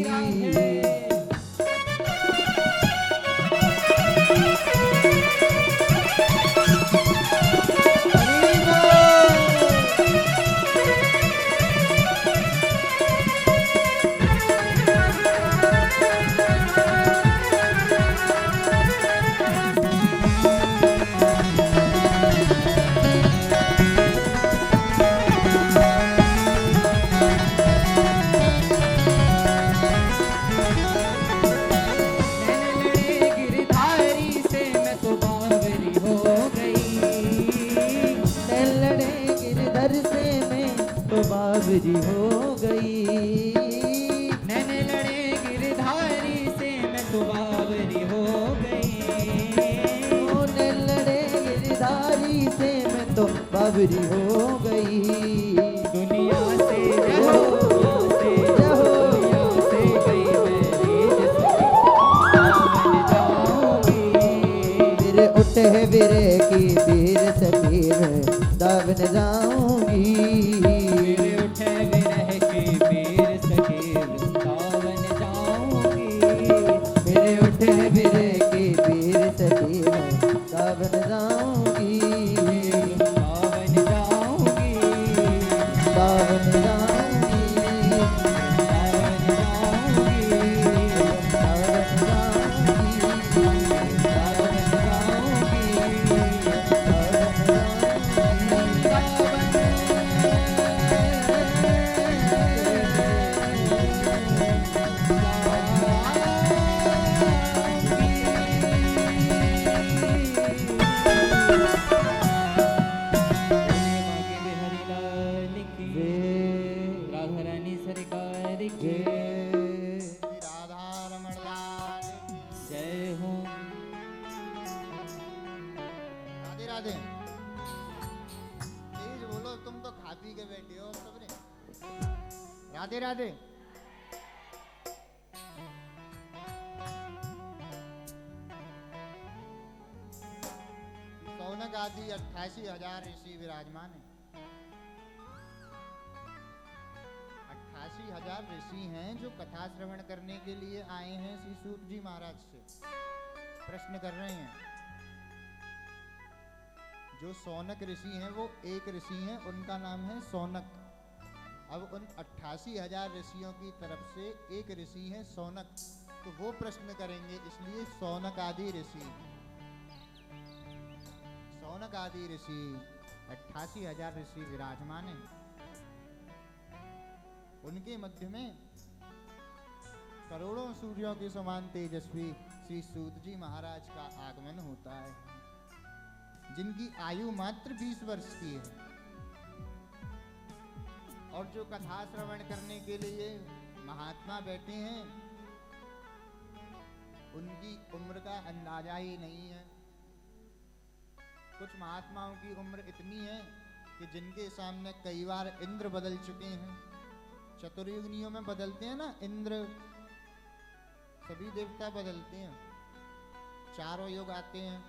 बावरी हो गई। नैन लड़े गिरधारी से मैं तो बावरी हो गई। ओ नैन लड़े गिरधारी से मैं तो बावरी हो गई। दुनिया से जय हो दुनिया से गई मेरी दामन जाऊंगी। मेरे उठे बिरे की पीर सखी दामन जाऊंगी। मेरे उठे बिरह की पीर सखी वृंदावन जाऊंगी। मेरे उठे बिरह की पीर सखी वृंदावन जाऊंगी। वृंदावन जाऊंगी वृंदावन जाऊंगी वृंदावन जाऊंगी वृंदावन जाऊंगी वृंदावन जाऊंगी। राधे। तेज बोलो, तुम तो खा पी के बैठे हो सबने। राधे राधे। सौनक आदि 88,000 ऋषि विराजमान है। 88,000 ऋषि हैं जो कथा श्रवण करने के लिए आए हैं श्री सूत जी महाराज से। प्रश्न कर रहे हैं। जो सौनक ऋषि हैं वो एक ऋषि हैं, उनका नाम है सौनक। अब उन 88,000 ऋषियों की तरफ से एक ऋषि है सौनक, तो वो प्रश्न करेंगे, इसलिए सौनक आदि ऋषि। सौनक आदि ऋषि 88,000 ऋषि विराजमान हैं। उनके मध्य में करोड़ों सूर्यों के समान तेजस्वी श्री सूत जी महाराज का आगमन होता है, जिनकी आयु मात्र 20 वर्ष की है। और जो कथा श्रवण करने के लिए महात्मा बैठे हैं, उनकी उम्र का अंदाजा ही नहीं है। कुछ महात्माओं की उम्र इतनी है कि जिनके सामने कई बार इंद्र बदल चुके हैं। चतुर्युगियों में बदलते हैं ना इंद्र, सभी देवता बदलते हैं, चारों युग आते हैं।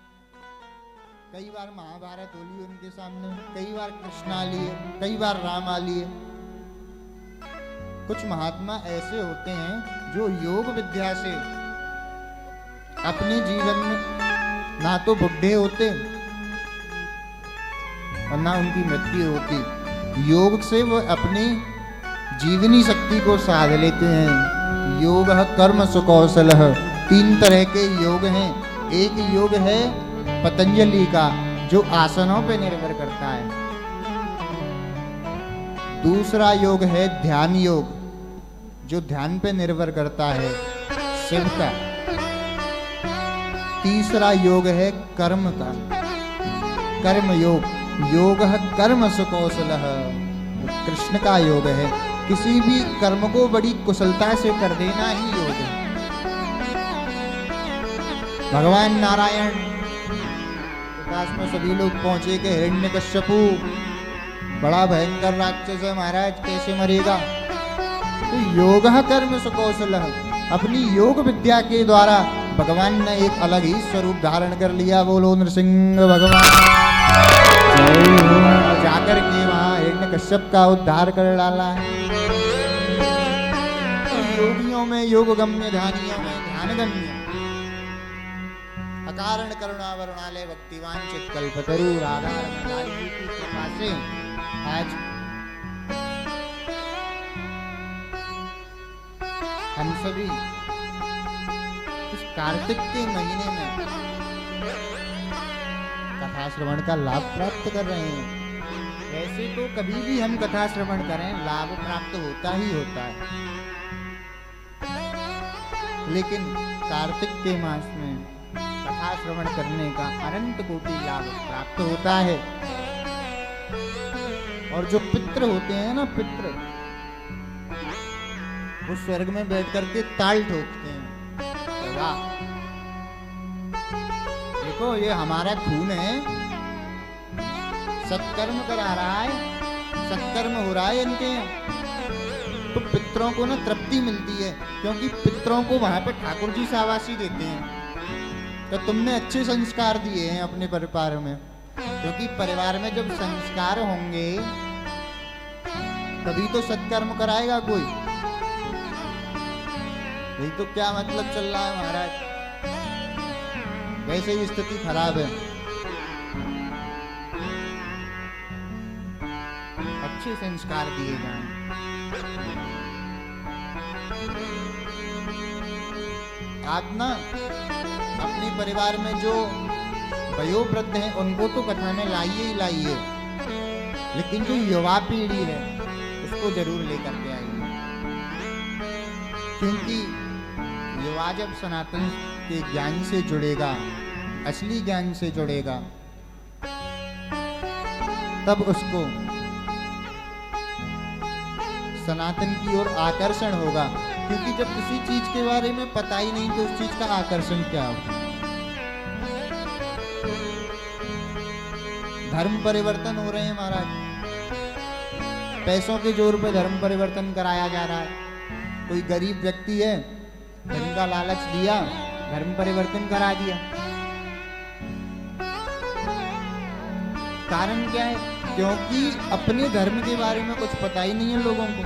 कई बार महाभारत होली उनके सामने, कई बार कृष्णा लिए, कई बार रामा लिए। कुछ महात्मा ऐसे होते हैं जो योग विद्या से अपने जीवन में ना तो बुढ़े होते और ना उनकी मृत्यु होती। योग से वो अपनी जीवनी शक्ति को साध लेते हैं। योग कर्म सुकौशल, 3 तरह के योग हैं। एक योग है पतंजलि का, जो आसनों पे निर्भर करता है। दूसरा योग है ध्यान योग, जो ध्यान पे निर्भर करता है, शिव का। तीसरा योग है कर्म का, कर्म योग। योग कर्म सुकौशल, कृष्ण का योग है। किसी भी कर्म को बड़ी कुशलता से कर देना ही योग है। भगवान नारायण के पास में सभी लोग पहुंचे कि हिरण्यकश्यपु बड़ा भयंकर राक्षस है महाराज, कैसे मरेगा? तो योग कर्म सुकौशल, अपनी योग विद्या के द्वारा भगवान ने एक अलग ही स्वरूप धारण कर लिया। बोलो नृसिंह भगवान। जाकर के वहां हिरण्यकश्यप का उद्धार कर डाला है। योगियों में योगगम्य, ध्यानियों में ध्यानगम्य, अकारण करुणा वरुणालय भक्तिवान चित्कल्पतरु राधा रमणारी जी की कृपा से आज हम सभी इस कार्तिक के महीने में कथा श्रवण का लाभ प्राप्त कर रहे हैं। वैसे तो कभी भी हम कथा श्रवण करें लाभ प्राप्त होता ही होता है, लेकिन कार्तिक के मास में कथा श्रवण करने का अनंत कोटि लाभ प्राप्त होता है। और जो पितृ होते हैं ना, पितृ, वो स्वर्ग में बैठ करके ताल ठोकते हैं। वाह, देखो ये हमारा खून है, सत्कर्म करा रहा है, सत्कर्म हो रहा है इनके यहाँ। तो पितरों को ना तृप्ति मिलती है, क्योंकि पितरों को वहां पे ठाकुर जी शाबाशी देते हैं। तो तुमने अच्छे संस्कार दिए हैं अपने परिवार में, क्योंकि परिवार में जब संस्कार होंगे तभी तो सत्कर्म कराएगा कोई। नहीं तो क्या मतलब चल रहा है महाराज, वैसे ही स्थिति खराब है। अच्छे संस्कार दिए जाएं। आप ना अपने परिवार में जो वयोवृद्ध हैं उनको तो कथा में लाइए ही लाइए, लेकिन जो युवा पीढ़ी है उसको जरूर लेकर के आइए, क्योंकि युवा जब सनातन के ज्ञान से जुड़ेगा, असली ज्ञान से जुड़ेगा, तब उसको सनातन की ओर आकर्षण होगा। क्योंकि जब किसी चीज के बारे में पता ही नहीं तो उस चीज का आकर्षण क्या होगा। धर्म परिवर्तन हो रहे हैं महाराज। पैसों के जोर पे धर्म परिवर्तन कराया जा रहा है। कोई गरीब व्यक्ति है, धन का लालच दिया, धर्म परिवर्तन करा दिया। कारण क्या है? क्योंकि अपने धर्म के बारे में कुछ पता ही नहीं है लोगों को।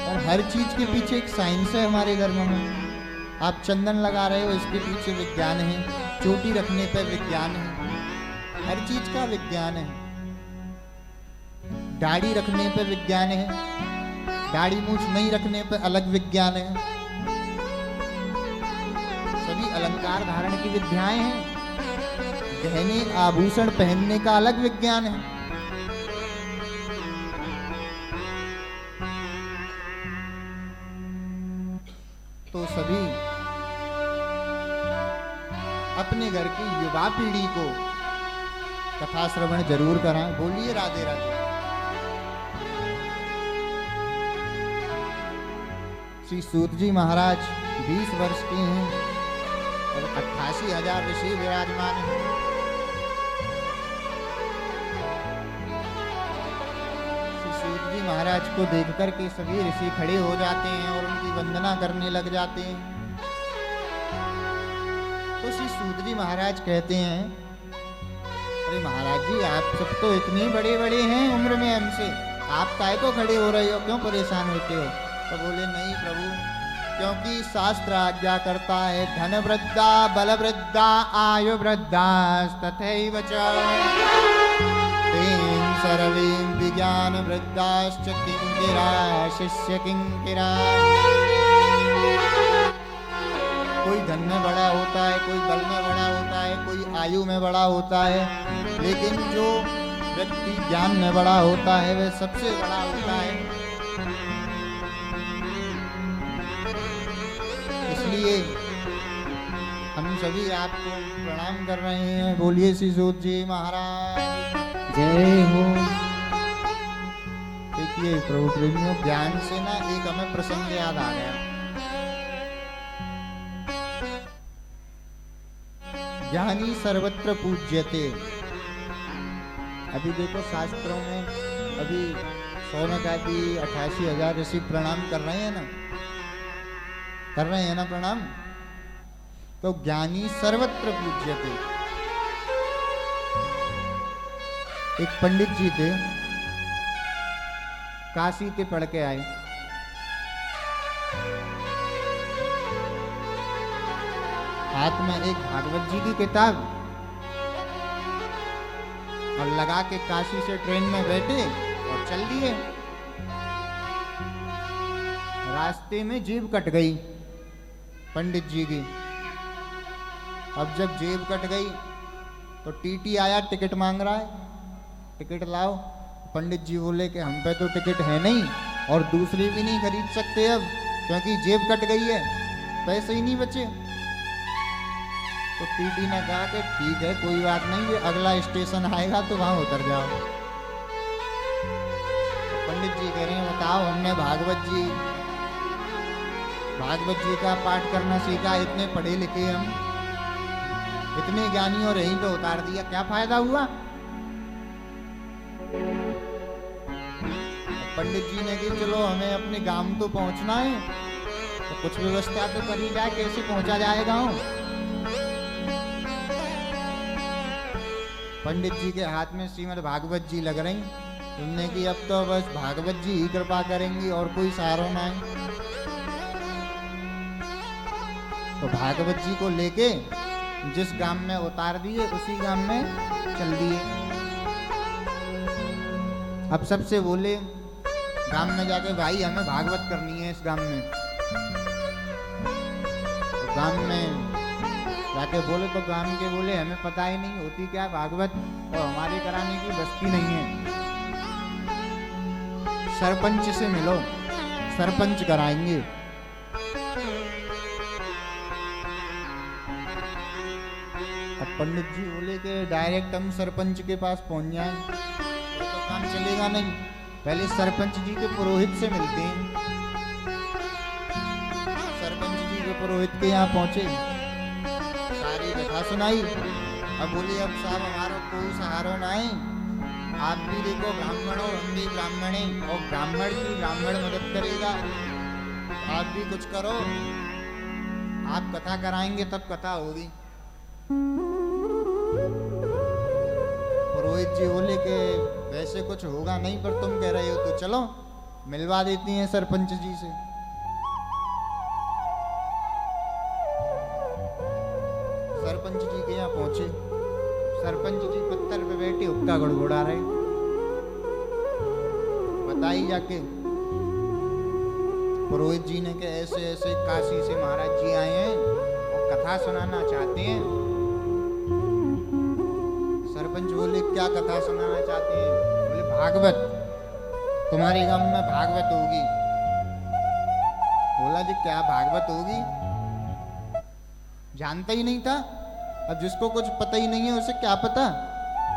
और हर चीज के पीछे एक साइंस है हमारे धर्म में। आप चंदन लगा रहे हो, इसके पीछे विज्ञान है। चोटी रखने पर विज्ञान है। हर चीज का विज्ञान है। दाढ़ी रखने पर विज्ञान है, दाढ़ी मूछ नहीं रखने पर अलग विज्ञान है। सभी अलंकार धारण की विद्याएं हैं। गहने आभूषण पहनने का अलग विज्ञान है। तो सभी अपने घर की युवा पीढ़ी को कथा श्रवण जरूर कराएं। बोलिए राधे राधे। श्री सूत जी महाराज 20 वर्ष के हैं और 88,000 ऋषि विराजमान हैं। श्री सूत जी महाराज को देख करके सभी ऋषि खड़े हो जाते हैं और उनकी वंदना करने लग जाते हैं। तो श्री सूत जी महाराज कहते हैं, अरे महाराज जी, आप सब तो इतने बड़े बड़े हैं उम्र में हमसे, आप काहे को खड़े हो रहे हो, क्यों परेशान होते हो? तो बोले, नहीं प्रभु, क्योंकि शास्त्र आज्ञा करता है धन वृद्धा बल वृद्धा आयु वृद्धा तथैव च तेन सर्वें विज्ञान वृद्धाश्च किंकिरा शिष्य किंकिरा। कोई धन में बड़ा होता है, कोई बल में बड़ा होता है, कोई आयु में बड़ा होता है, लेकिन जो व्यक्ति ज्ञान में बड़ा होता है वह सबसे बड़ा होता है। इसलिए हम सभी आपको प्रणाम कर रहे हैं। बोलिए श्री सूत जी महाराज जय हो। देखिए प्रभु प्रेमियों, ज्ञान से ना एक हमें प्रसंग याद आ गया। ज्ञानी सर्वत्र पूज्यते। अभी देखो शास्त्रों में अभी सौनका की 88,000 ऋषि प्रणाम कर रहे हैं ना, कर रहे हैं ना प्रणाम। तो ज्ञानी सर्वत्र पूज्यते। एक पंडित जी थे, काशी के पढ़ के आए। हाथ में एक भागवत जी की किताब और लगा के काशी से ट्रेन में बैठे और चल दिए। रास्ते में जेब कट गई पंडित जी की। अब जब जेब कट गई तो टीटी आया, टिकट मांग रहा है, टिकट लाओ। पंडित जी बोले कि हम पे तो टिकट है नहीं और दूसरी भी नहीं खरीद सकते अब, क्योंकि जेब कट गई है, पैसे ही नहीं बचे। तो टीटी ने कहा कि ठीक है, कोई बात नहीं, ये अगला स्टेशन आएगा तो वहां उतर जाओ। पंडित जी कह रहे हैं, बताओ, हमने भागवत जी का पाठ करना सीखा, इतने पढ़े लिखे हम, इतने ज्ञानी, और यहीं पे उतार दिया, क्या फायदा हुआ? पंडित जी ने कहा चलो हमें अपने गांव तो पहुंचना है, तो कुछ व्यवस्था तो करी जाए, कैसे पहुंचा जाए गांव। पंडित जी के हाथ में श्रीमद् भागवत जी लग रही, सुनने की अब तो बस भागवत जी ही कृपा करेंगी और कोई सहारा नहीं। तो भागवत जी को लेके जिस गांव में उतार दिए उसी गांव में चल दिए। अब सबसे बोले गांव में जाके, भाई हमें भागवत करनी है इस गांव में। तो गांव में जाके बोले तो गांव के बोले हमें पता ही नहीं होती क्या भागवत, और हमारे कराने की बस्ती नहीं है, सरपंच से मिलो, सरपंच कराएंगे। अब पंडित जी बोले कि डायरेक्ट हम सरपंच के पास पहुंच जाएं तो काम चलेगा नहीं, पहले सरपंच जी के पुरोहित से मिलते हैं। सरपंच जी के पुरोहित के यहाँ पहुंचे, सारी कथा सुनाई। अब बोले अब साहब हमारा कोई सहारा नहीं, आप भी देखो ब्राह्मण हो, हम भी ब्राह्मण हैं, और ब्राह्मण की ब्राह्मण मदद करेगा, आप भी कुछ करो, आप कथा कराएंगे तब कथा होगी। पुरोहित जी बोले कि वैसे कुछ होगा नहीं, पर तुम कह रहे हो तो चलो मिलवा देती हैं सरपंच जी से। सरपंच जी के यहाँ पहुंचे, सरपंच जी पत्थर पे बैठे हुक्का गड़गड़ा रहे। बताई जाके पुरोहित जी ने कि ऐसे ऐसे काशी से महाराज जी आए हैं और कथा सुनाना चाहते हैं। सरपंच बोले क्या कथा सुनाना चाहते हैं? बोले भागवत, तुम्हारे गांव में भागवत होगी। बोला जी क्या भागवत होगी? जानता ही नहीं था। अब जिसको कुछ पता ही नहीं है उसे क्या पता।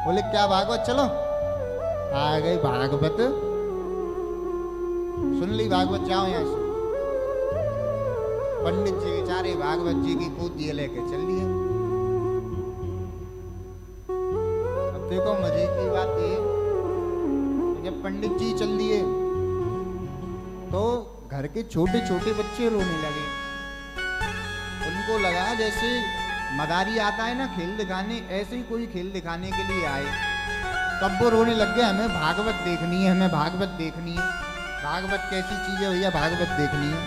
बोले क्या भागवत, चलो आ गई भागवत, सुन ली भागवत, जाओ यहाँ से। पंडित जी बेचारे भागवत जी की पोथी लेके चल दिए। अब देखो मजे की बात है, जब पंडित जी चल दिए तो घर के छोटे छोटे बच्चे रोने लगे। उनको लगा जैसे मदारी आता है ना खेल दिखाने, ऐसे ही कोई खेल दिखाने के लिए आए। तब वो रोने लग गए, हमें भागवत देखनी है, हमें भागवत देखनी है। भागवत कैसी चीज है भैया, भागवत देखनी है।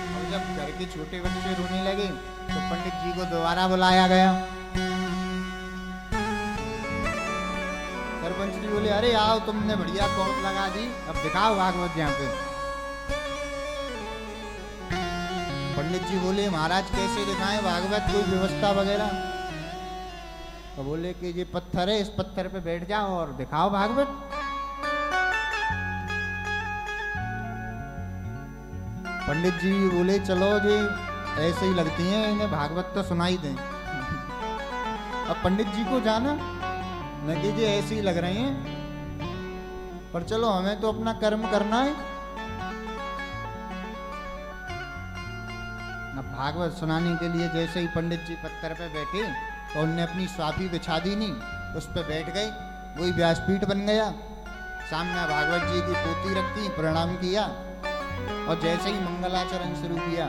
और जब घर के छोटे बच्चे रोने लगे तो पंडित जी को दोबारा बुलाया गया। सरपंच जी बोले अरे आओ, तुमने बढ़िया कौत लगा दी, अब दिखाओ भागवत यहाँ पे। पंडित जी बोले महाराज कैसे दिखाएं भागवत, कोई व्यवस्था वगैरह? तो बोले कि ये पत्थर है, इस पत्थर पे बैठ जाओ और दिखाओ भागवत। पंडित जी बोले चलो जी ऐसे ही लगती हैं, इन्हें भागवत तो सुनाई दें। अब पंडित जी को जाना न कि ये ऐसे ही लग रहे हैं, पर चलो हमें तो अपना कर्म करना है। भागवत सुनाने के लिए जैसे ही पंडित जी पत्थर पे बैठे तो उनने अपनी स्वापी बिछा दी, नहीं उस पे बैठ गए, वही व्यासपीठ बन गया। सामने भागवत जी की पोथी रखी, प्रणाम किया और जैसे ही मंगलाचरण शुरू किया,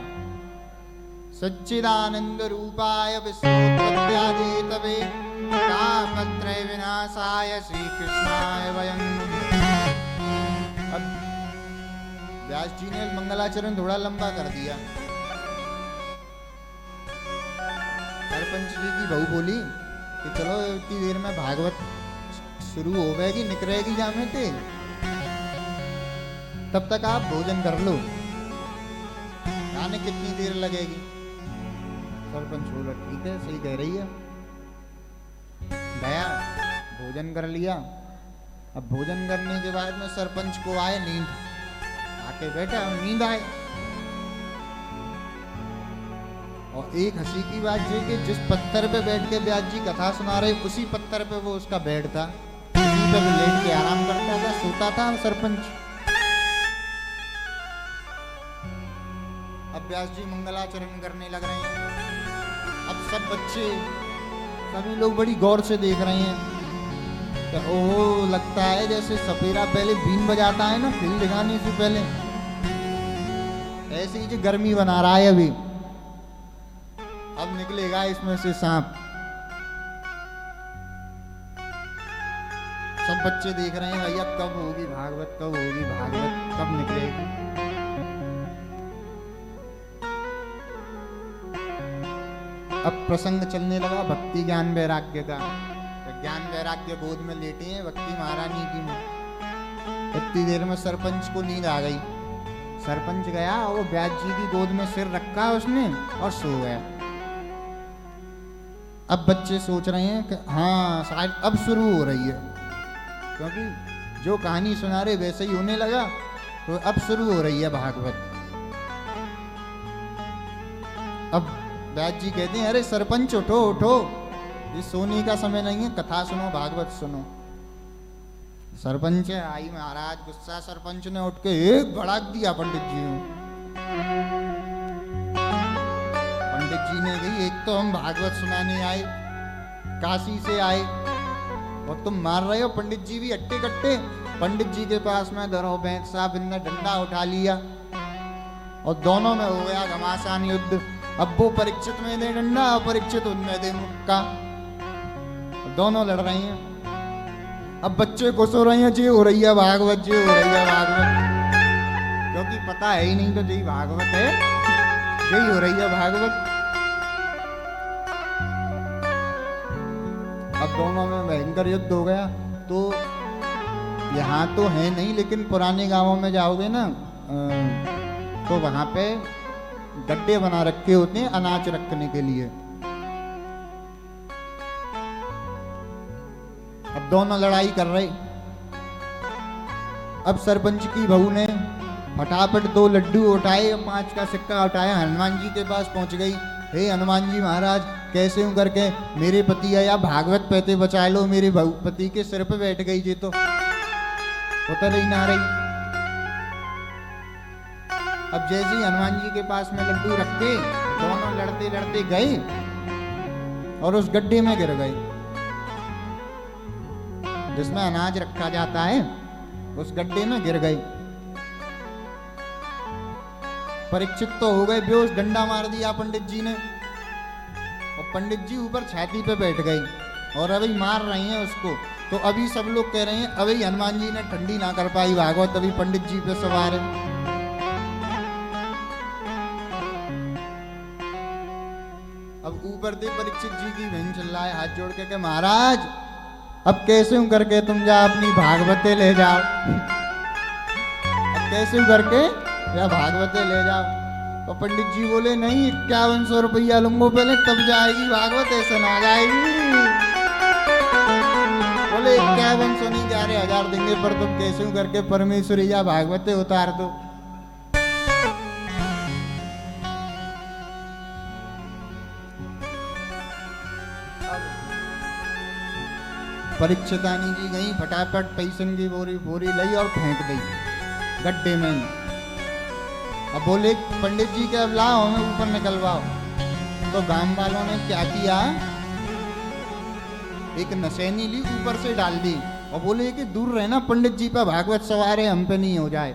सच्चिदानंद रूपाय विश्वोत्पत्त्यादितवे तापत्रय विनाशाय श्री कृष्णाय वयं। अब व्यास जी ने मंगलाचरण थोड़ा लंबा कर दिया। सरपंच जी की बहू बोली कि चलो इतनी देर में भागवत शुरू हो गएगी, निकलेगी जामे थे, तब तक आप भोजन कर लो, जाने कितनी देर लगेगी। सरपंच बोला ठीक है, सही कह रही है। गया भोजन कर लिया। अब भोजन करने के बाद में सरपंच को आए नींद, आके बैठा और नींद आए। और एक हंसी की बात ये कि जिस पत्थर पे बैठ के व्यास जी कथा सुना रहे, उसी पत्थर पे वो उसका बेड था, उसी पे वो लेट के आराम करता था, सोता था सरपंच। अब व्यास जी मंगलाचरण करने लग रहे हैं। अब सब बच्चे, सभी लोग बड़ी गौर से देख रहे हैं कि ओहो, लगता है जैसे सपेरा पहले बीन बजाता है ना खेल दिखाने से पहले, ऐसे ही जो गर्मी बना रहा है अभी। अब निकलेगा इसमें से सांप। सब बच्चे देख रहे हैं भैया कब होगी भागवत, कब होगी भागवत, कब निकलेगी। अब प्रसंग चलने लगा भक्ति ज्ञान वैराग्य का। तो ज्ञान वैराग्य गोद में लेटे हैं भक्ति महारानी की में। इतनी देर में सरपंच को नींद आ गई। सरपंच गया और वो व्यास जी की गोद में सिर रखा उसने और सो गया। अब बच्चे सोच रहे हैं कि हाँ शायद अब शुरू हो रही है, क्योंकि जो कहानी सुना रहे वैसे ही होने लगा, तो अब शुरू हो रही है भागवत। अब व्यास जी कहते हैं अरे सरपंच उठो उठो, ये सोने का समय नहीं है, कथा सुनो, भागवत सुनो। सरपंच आई महाराज, गुस्सा सरपंच ने उठ के एक भड़ाक दिया पंडित जी ने। पंडित जी ने कही एक तो हम भागवत सुनाने आए, काशी से आए, और तुम मार रहे हो। पंडित जी भी अट्टे कट्टे। पंडित जी के पास में धरो भैंस साहब, इनने डंडा उठा लिया और दोनों में हो गया घमासान युद्ध। अब वो परीक्षित में दे डंडा और परीक्षित उनमें दे मुक्का, दोनों लड़ रही हैं। अब बच्चे को सो रहे हैं, जी हो रही है भागवत, जी हो रही है भागवत, क्योंकि पता है ही नहीं तो जी भागवत है, यही हो रही है भागवत। अब दोनों में भयंकर युद्ध हो गया। तो यहाँ तो है नहीं, लेकिन पुराने गांवों में जाओगे ना तो वहां पे गड्ढे बना रखे होते हैं अनाज रखने के लिए। अब दोनों लड़ाई कर रहे। अब सरपंच की बहू ने फटाफट 2 लड्डू उठाए, 5 का सिक्का उठाया, हनुमान जी के पास पहुंच गई। हे हनुमान जी महाराज, कैसे हूं करके मेरे पति है, या भागवत पहते बचा लो, मेरे पति के सिर पे बैठ गई जी, तो उतर ही ना रही। अब जैसे ही हनुमान जी के पास में लड्डू रख के दोनों लड़ते लड़ते गए और उस गड्ढे में गिर गए जिसमें अनाज रखा जाता है, उस गड्ढे में गिर गए। परीक्षित तो हो गए बेहोश, डंडा मार दिया पंडित जी ने, और पंडित जी ऊपर छाती पे बैठ गए और अभी मार रही हैं उसको। तो अभी सब लोग कह रहे हैं अभी हनुमान जी ने ठंडी ना कर पाई भागवत, अभी पंडित जी पे सवार है। अब ऊपर से परीक्षित जी की बहन चिल्लाए हाथ जोड़ के महाराज अब कैसे हूं करके तुम जा अपनी भागवतें ले जाओ, अब कैसे हूं करके या भागवतें ले जाओ। तो पंडित जी बोले नहीं, 5100 रुपया लूंगो पहले तब जाएगी भागवत, ऐसे ना जाएगी। बोले 5100 नहीं, 11,000 देंगे, पर तुम कैसे हूं करके परमेश्वरी या भागवतें उतार दो। परीक्षितानी जी गई, फटाफट पैसन की बोरी लाई और फेंक दी गड्ढे में ही। अब बोले पंडित जी के अब लाओ हमें ऊपर निकलवाओ। तो गांव वालों ने क्या किया, एक नशेनी ली ऊपर से डाल दी और बोले कि दूर रहना, पंडित जी पर भागवत सवार है, हम पे नहीं हो जाए।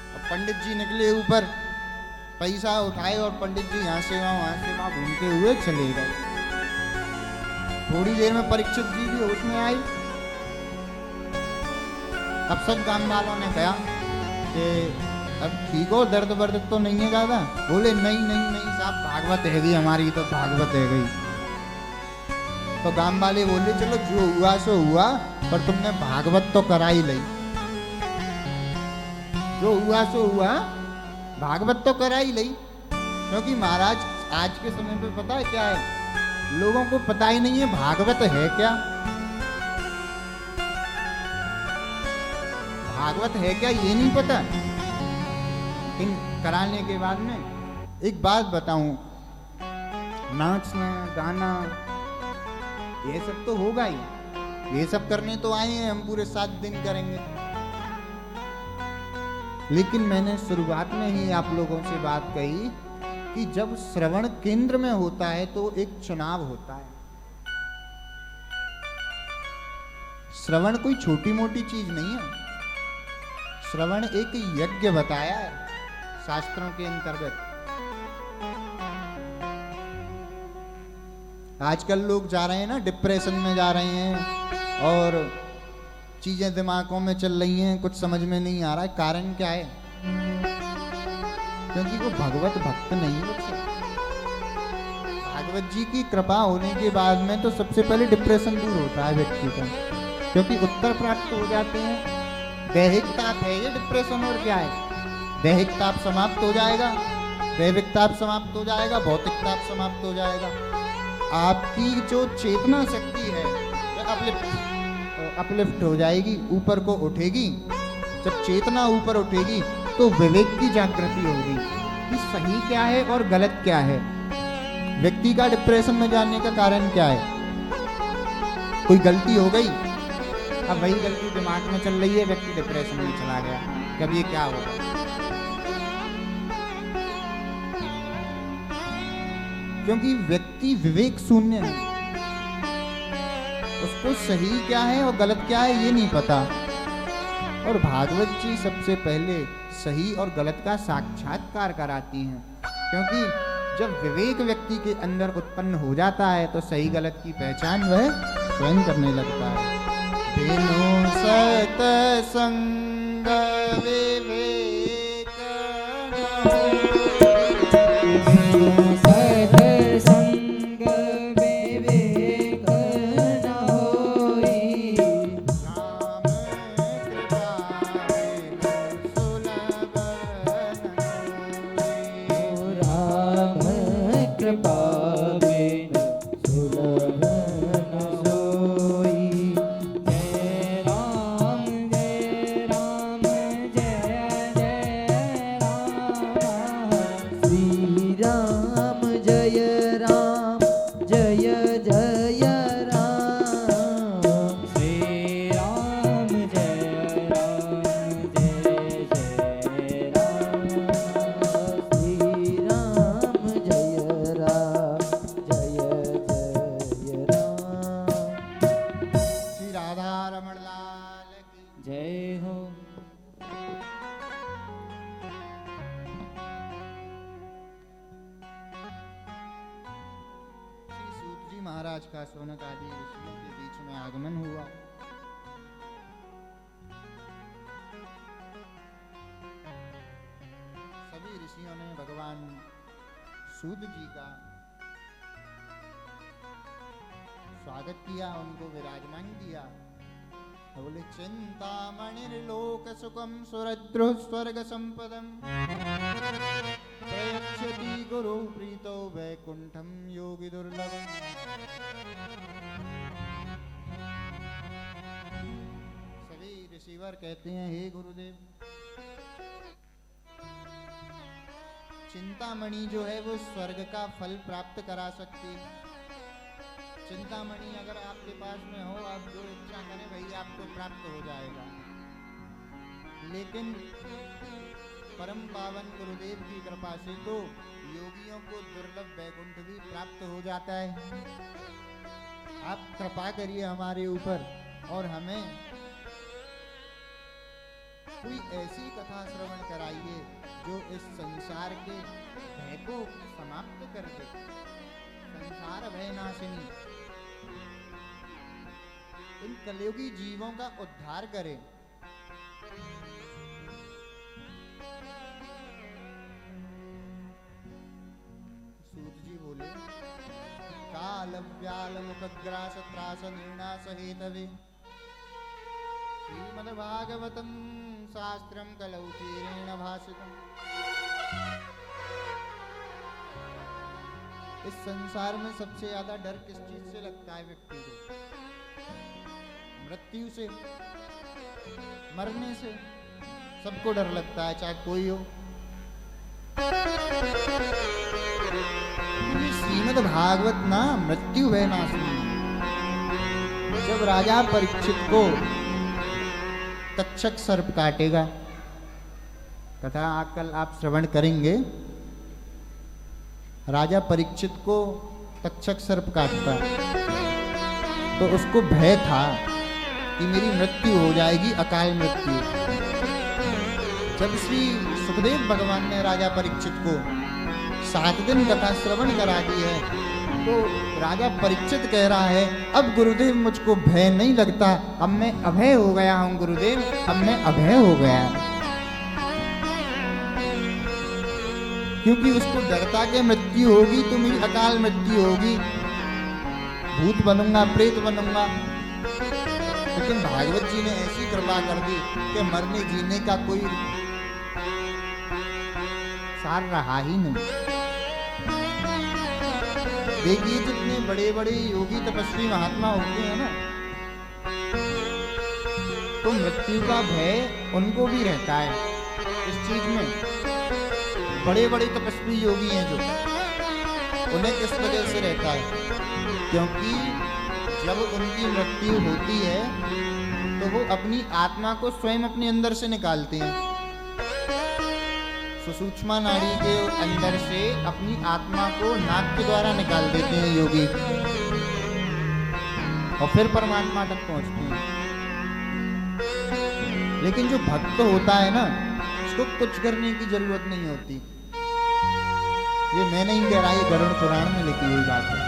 अब पंडित जी निकले ऊपर, पैसा उठाए और पंडित जी यहाँ से वहां घूमते हुए चले गए। थोड़ी देर में परीक्षित जी भी होश में आई। अब सब गांव वालों ने कहा कि अब ठीक हो, दर्द वर्द तो नहीं है ज्यादा। बोले नहीं नहीं नहीं साहब, भागवत है गई हमारी, तो भागवत है गई। तो गांव वाले बोले चलो जो हुआ सो हुआ, पर तुमने भागवत तो करा ही ली। जो हुआ सो हुआ, भागवत तो करा ही ली। क्योंकि महाराज आज के समय पे पता है क्या है, लोगों को पता ही नहीं है भागवत है क्या, भागवत है क्या ये नहीं पता। इन कराने के बाद में एक बात बताऊं, नाचना गाना ये सब तो होगा ही, ये सब करने तो आए हैं हम, पूरे 7 दिन करेंगे। लेकिन मैंने शुरुआत में ही आप लोगों से बात कही कि जब श्रवण केंद्र में होता है तो एक चुनाव होता है। श्रवण कोई छोटी मोटी चीज नहीं है, श्रवण एक यज्ञ बताया है शास्त्रों के अंतर्गत। आजकल लोग जा रहे हैं ना, डिप्रेशन में जा रहे हैं और चीजें दिमागों में चल रही हैं, कुछ समझ में नहीं आ रहा है। कारण क्या है? क्योंकि वो भगवत भक्त नहीं है। भागवत जी की कृपा होने के बाद में तो सबसे पहले डिप्रेशन दूर होता है व्यक्ति का, क्योंकि उत्तर प्राप्त हो जाते हैं। दैहिक ताप है ये डिप्रेशन, और क्या है? दैहिक ताप समाप्त हो जाएगा, दैविक ताप समाप्त हो जाएगा, भौतिक ताप समाप्त हो जाएगा। आपकी जो चेतना शक्ति है वह अपलिफ्ट हो जाएगी, ऊपर को उठेगी। जब चेतना ऊपर उठेगी तो विवेक की जागृति होगी कि सही क्या है और गलत क्या है। व्यक्ति का डिप्रेशन में जाने का कारण क्या है? कोई गलती हो गई, अब वही गलती दिमाग में चल रही है, व्यक्ति डिप्रेशन में चला गया। कब ये क्या होगा? क्योंकि व्यक्ति विवेक शून्य है, उसको सही क्या है और गलत क्या है ये नहीं पता। और भागवत जी सबसे पहले सही और गलत का साक्षात्कार कराती हैं, क्योंकि जब विवेक व्यक्ति के अंदर उत्पन्न हो जाता है तो सही गलत की पहचान वह स्वयं करने लगता है। बिनु सतसंग विवेक सतसंग विवेक न होई, राम कृपा बिनु सुलभ न होई। राम कृपा बिनु सुलभ न सोई। जय राम जय राम जय जय राम, श्री राम जय राम जय जय राम, श्री राम जय राम जय जय राम, श्री राम जय राम जय जय राम। श्री राधा रमण लाल की जय हो। श्री सूत जी महाराज का सोनक आदि ऋषियों के बीच में आगमन हुआ। सभी ऋषियों ने भगवान सूत जी का स्वागत किया, उनको विराजमान किया। बोले चिंतामणिर्लोक सुखम सुरद्रु स्वर्ग संपदम, प्रयच्छति गुरु प्रीतो वैकुंठम योगी दुर्लभम। सभी ऋषिवर कहते हैं, हे गुरुदेव, चिंतामणि जो है वो स्वर्ग का फल प्राप्त करा सकती है। चिंतामणि अगर आपके पास में हो, आप जो इच्छा करें वही आपको प्राप्त हो जाएगा। लेकिन परम पावन गुरुदेव की कृपा से तो योगियों को दुर्लभ वैकुंठ भी प्राप्त हो जाता है। आप कृपा करिए हमारे ऊपर और हमें कोई ऐसी कथा श्रवण कराइए जो इस संसार के भय को समाप्त कर दे, संसार भय नाशिनी, इन कलयुगी जीवों का उद्धार करे। सूत जी बोले, काल व्याल मुखग्रास त्रास निर्णास हेतवे, श्रीमद्भागवतम शास्त्रम कलौ क्षीरेण भासितम्। इस संसार में सबसे ज्यादा डर किस चीज से लगता है व्यक्ति को? मृत्यु से, मरने से सबको डर लगता है, चाहे कोई हो। श्रीमद् भागवत ना मृत्यु है नाशिनी। जब राजा परीक्षित को तक्षक सर्प काटेगा, कथा कल आप श्रवण करेंगे, राजा परीक्षित को तक्षक सर्प काटता तो उसको भय था कि मेरी मृत्यु हो जाएगी, अकाल मृत्यु। जब श्री सुखदेव भगवान ने राजा परीक्षित को 7 दिन कथा श्रवण करा दी है, तो राजा परीक्षित कह रहा है, अब गुरुदेव मुझको भय नहीं लगता, अब मैं अभय हो गया हूँ गुरुदेव, अब मैं अभय हो गया। क्योंकि उसको डर था कि मृत्यु होगी तो मेरी अकाल मृत्यु होगी, भूत बनूंगा, प्रेत बनूंगा। लेकिन भागवत जी ने ऐसी कृपा कर दी कि मरने जीने का कोई सार रहा ही नहीं। देखिए जितने बड़े बड़े योगी तपस्वी महात्मा होते हैं ना, तो मृत्यु का भय उनको भी रहता है। इस चीज में बड़े बड़े तपस्वी योगी हैं जो, उन्हें किस वजह से रहता है? क्योंकि जब उनकी मृत्यु होती है तो वो अपनी आत्मा को स्वयं अपने अंदर से निकालते हैं। सुषुम्ना नाड़ी के अंदर से अपनी आत्मा को नाक के द्वारा निकाल देते हैं योगी, और फिर परमात्मा तक पहुंचते हैं। लेकिन जो भक्त होता है ना, उसको कुछ करने की जरूरत नहीं होती। ये मैं नहीं कह रहा, ये गरुड़ पुराण में लिखी हुई बात है।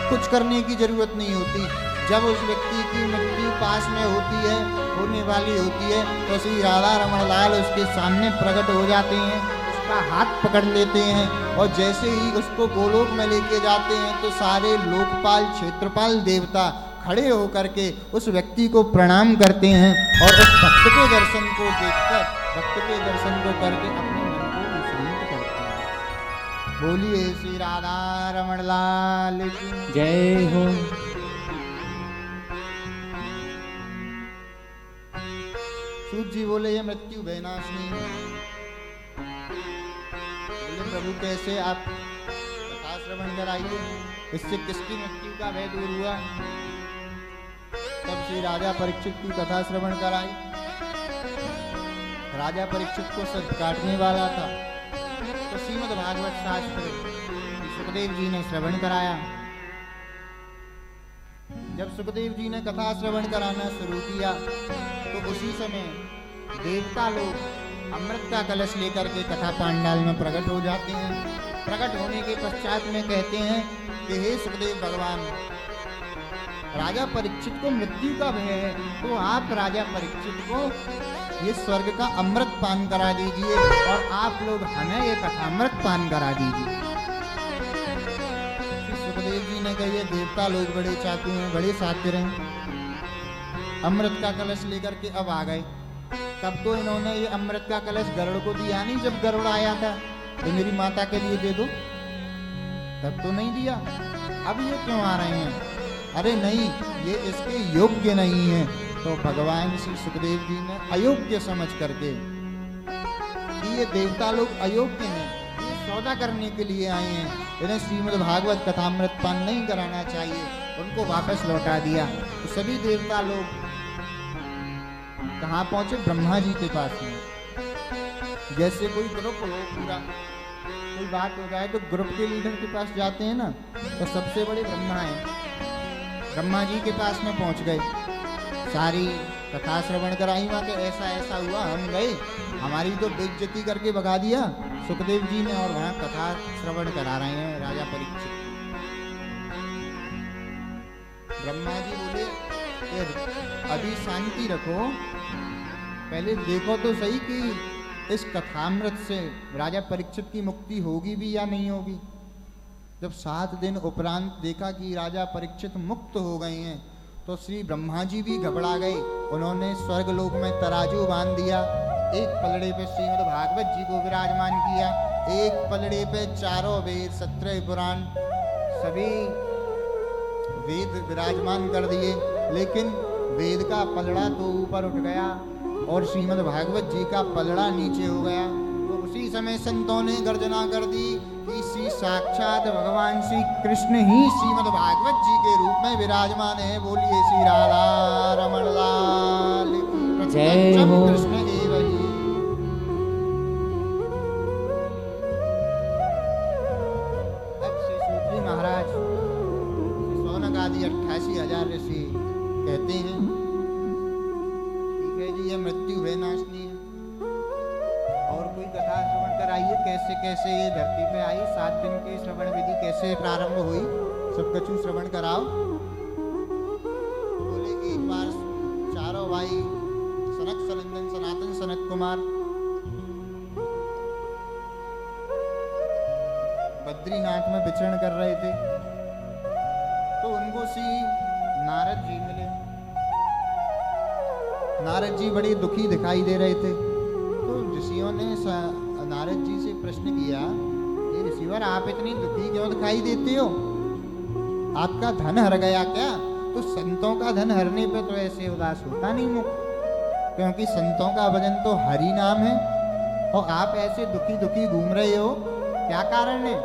कुछ करने की जरूरत नहीं होती। जब उस व्यक्ति की मृत्यु पास में होती है, होने वाली होती है, तो श्री राधा रमण लाल उसके सामने प्रकट हो जाते हैं, उसका हाथ पकड़ लेते हैं, और जैसे ही उसको गोलोक में लेके जाते हैं तो सारे लोकपाल क्षेत्रपाल देवता खड़े होकर के उस व्यक्ति को प्रणाम करते हैं, और उस भक्त के दर्शन को देखकर, भक्त के दर्शन को करके अपने मन को विश्रांत करते हैं। बोलिए श्री राधा रमण लाल की जय हो। सूत जी बोले, ये मृत्यु भयनाशिनी। बोले प्रभु कैसे? आप कथा श्रवण कराइए, इससे किसकी मृत्यु का भय दूर हुआ? तब श्री राजा परीक्षित की कथा श्रवण कराई। राजा परीक्षित को सर काटने वाला था, तो श्रीमद् भागवत शास्त्र सुखदेव जी ने श्रवण कराया। जब सुखदेव जी ने कथा श्रवण कराना शुरू किया, तो उसी समय देवता लोग अमृत का कलश लेकर के कथा पांडाल में प्रकट हो जाते हैं। प्रकट होने के पश्चात में कहते हैं कि हे सुखदेव भगवान, राजा परीक्षित को मृत्यु का भय है, तो आप राजा परीक्षित को ये स्वर्ग का अमृत पान करा दीजिए, और आप लोग हमें ये कथामृत पान करा दीजिए। सुखदेव जी ने कहा, ये देवता लोग बड़े चातु हैं, बड़े सातिर हैं। अमृत का कलश लेकर के अब आ गए। तब तो इन्होंने ये अमृत का कलश गरुड़ को दिया नहीं। जब गरुड़ आया था तो मेरी माता के लिए दे दो, तब तो नहीं दिया। अब ये क्यों आ रहे हैं? अरे नहीं, ये इसके योग्य नहीं है। तो भगवान श्री सुखदेव जी ने अयोग्य समझ करके कि ये देवता लोग अयोग्य हैं, ये सौदा करने के लिए आए हैं, इन्हें श्रीमद् भागवत कथामृत पान नहीं कराना चाहिए, उनको वापस लौटा दिया। तो सभी देवता लोग कहाँ पहुंचे? ब्रह्मा जी के पास में। जैसे कोई ग्रुप हो, पूरा कोई बात हो जाए तो ग्रुप के लीडर के पास जाते हैं ना, तो सबसे बड़े ब्रह्मा हैं। ब्रह्मा जी के पास में पहुंच गए, सारी कथा श्रवण कराई, वहाँ के ऐसा ऐसा हुआ, हम गए, हमारी तो बेइज्जती करके भगा दिया सुखदेव जी ने, और वहाँ कथा श्रवण करा रहे हैं राजा परीक्षित। ब्रह्मा जी बोले, अभी शांति रखो, पहले देखो तो सही कि इस कथामृत से राजा परीक्षित की मुक्ति होगी भी या नहीं होगी। जब 7 दिन उपरांत देखा कि राजा परीक्षित मुक्त हो गए हैं, तो श्री ब्रह्मा जी भी घबरा गए। उन्होंने स्वर्गलोक में तराजू बांध दिया, एक पलड़े पे श्रीमद् भागवत जी को विराजमान किया, एक पलड़े पे चारों वेद 17 पुराण सभी वेद विराजमान कर दिए। लेकिन वेद का पलड़ा तो ऊपर उठ गया और श्रीमद् भागवत जी का पलड़ा नीचे हो गया। तो उसी समय संतों ने गर्जना कर दी कि श्री साक्षात भगवान श्री कृष्ण ही श्रीमद् भागवत जी के रूप में विराजमान है। बोलिए श्री राधा रमण लाल की जय हो। कृष्ण एव ही। अब श्री सूत जी महाराज सौनक आदि 88,000 ऋषि कहते हैं, ठीक है जी, ये मृत्यु वैनाशनी है, और कोई कथा श्रवण कराइए, कैसे कैसे ये धरती पे आई, 7 दिन की श्रवण विधि कैसे प्रारंभ हुई, सब कछु श्रवण कराओ। बोले एक बार चारों भाई सनक सनंदन सनातन सनत कुमार बद्रीनाथ में विचरण कर रहे थे, तो उनको श्री नारद जी मिले। नारद जी बड़े दुखी दिखाई दे रहे थे। तो ऋषियों ने नारद जी से प्रश्न किया, ये ऋषिवर आप इतनी दुखी क्यों दिखाई देते हो, आपका धन हर गया क्या? तो संतों का धन हरने पे तो ऐसे उदास होता नहीं मुख, क्योंकि संतों का भजन तो हरि नाम है, और आप ऐसे दुखी दुखी घूम रहे हो, क्या कारण है?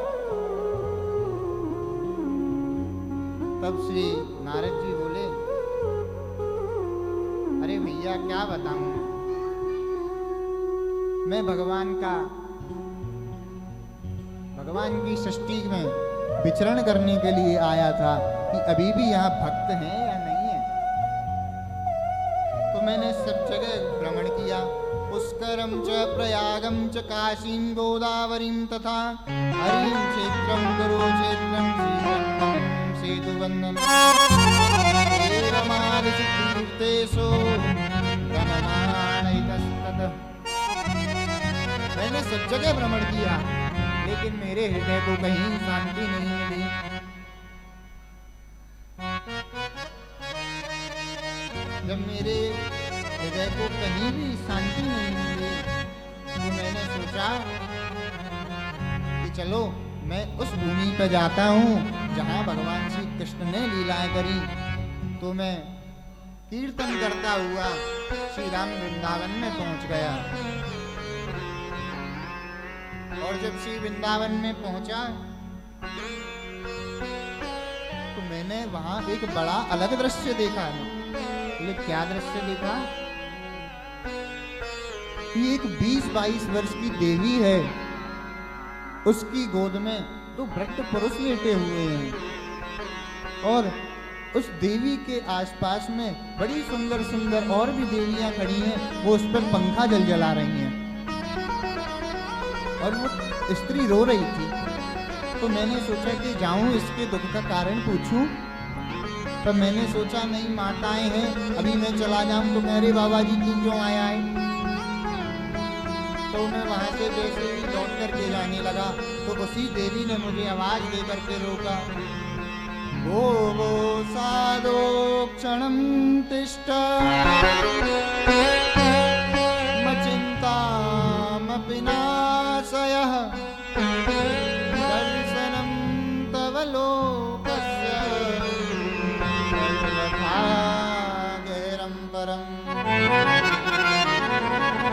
तब श्री नारद जी बोले, अरे भैया क्या बताऊं, मैं भगवान की सृष्टि में विचरण करने के लिए आया था कि अभी भी यहाँ भक्त हैं या नहीं है। तो मैंने सब जगह भ्रमण किया, पुष्करम च प्रयागम च काशीं गोदावरीं तथा हरिं क्षेत्रं गुरुक्षेत्रं श्रीरंगं सेतुवंदनं तीर्थेषु गमनानैतस्ततः। मैंने सब जगह भ्रमण किया, लेकिन मेरे हृदय को कहीं शांति नहीं मिली। जब मेरे हृदय को कहीं भी शांति नहीं मिली, तो मैंने सोचा कि चलो मैं उस भूमि पर जाता हूँ जहाँ भगवान श्री कृष्ण ने लीलाएं करी। तो मैं कीर्तन करता हुआ श्री राम वृंदावन में पहुँच गया। और जब श्री वृंदावन में पहुंचा तो मैंने वहां एक बड़ा अलग दृश्य देखा। बोले क्या दृश्य देखा? कि एक 20-22 वर्ष की देवी है, उसकी गोद में दो वृद्ध पुरुष लेटे हुए हैं और उस देवी के आसपास में बड़ी सुंदर सुंदर और भी देवियां खड़ी हैं, वो उस पर पंखा जला रही हैं और वो स्त्री रो रही थी। तो मैंने सोचा कि जाऊं इसके दुख का कारण पूछूं, पर मैंने सोचा नहीं, माताएं हैं, अभी मैं चला जाऊं तो मेरे बाबा जी तू क्यों आया है। तो मैं वहां से जैसे ही लौट करके जाने लगा तो उसी देवी ने मुझे आवाज दे करके रोका, वो साधो क्षणं तिष्ठ मचिन्तामपि नाशयः दर्शनं तव लोकस्य सर्वथा गहरं परम्।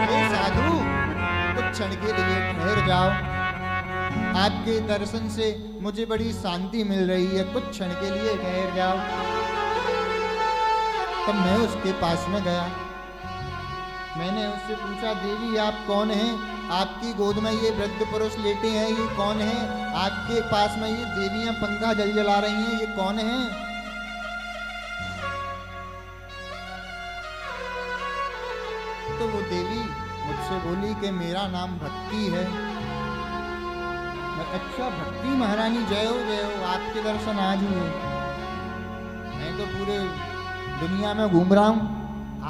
हे साधु, कुछ क्षण के लिए ठहर जाओ, आपके दर्शन से मुझे बड़ी शांति मिल रही है, कुछ क्षण के लिए ठहर जाओ। तब मैं उसके पास में गया, मैंने उससे पूछा, देवी आप कौन हैं? आपकी गोद में ये वृद्ध पुरुष लेटे हैं, ये कौन है? आपके पास में ये देवियां पंखा जला रही हैं, ये कौन है? तो वो देवी मुझसे बोली कि मेरा नाम भक्ति है। अच्छा भक्ति महारानी, जय हो, आपके दर्शन आज हुए। मैं तो पूरे दुनिया में घूम रहा हूँ,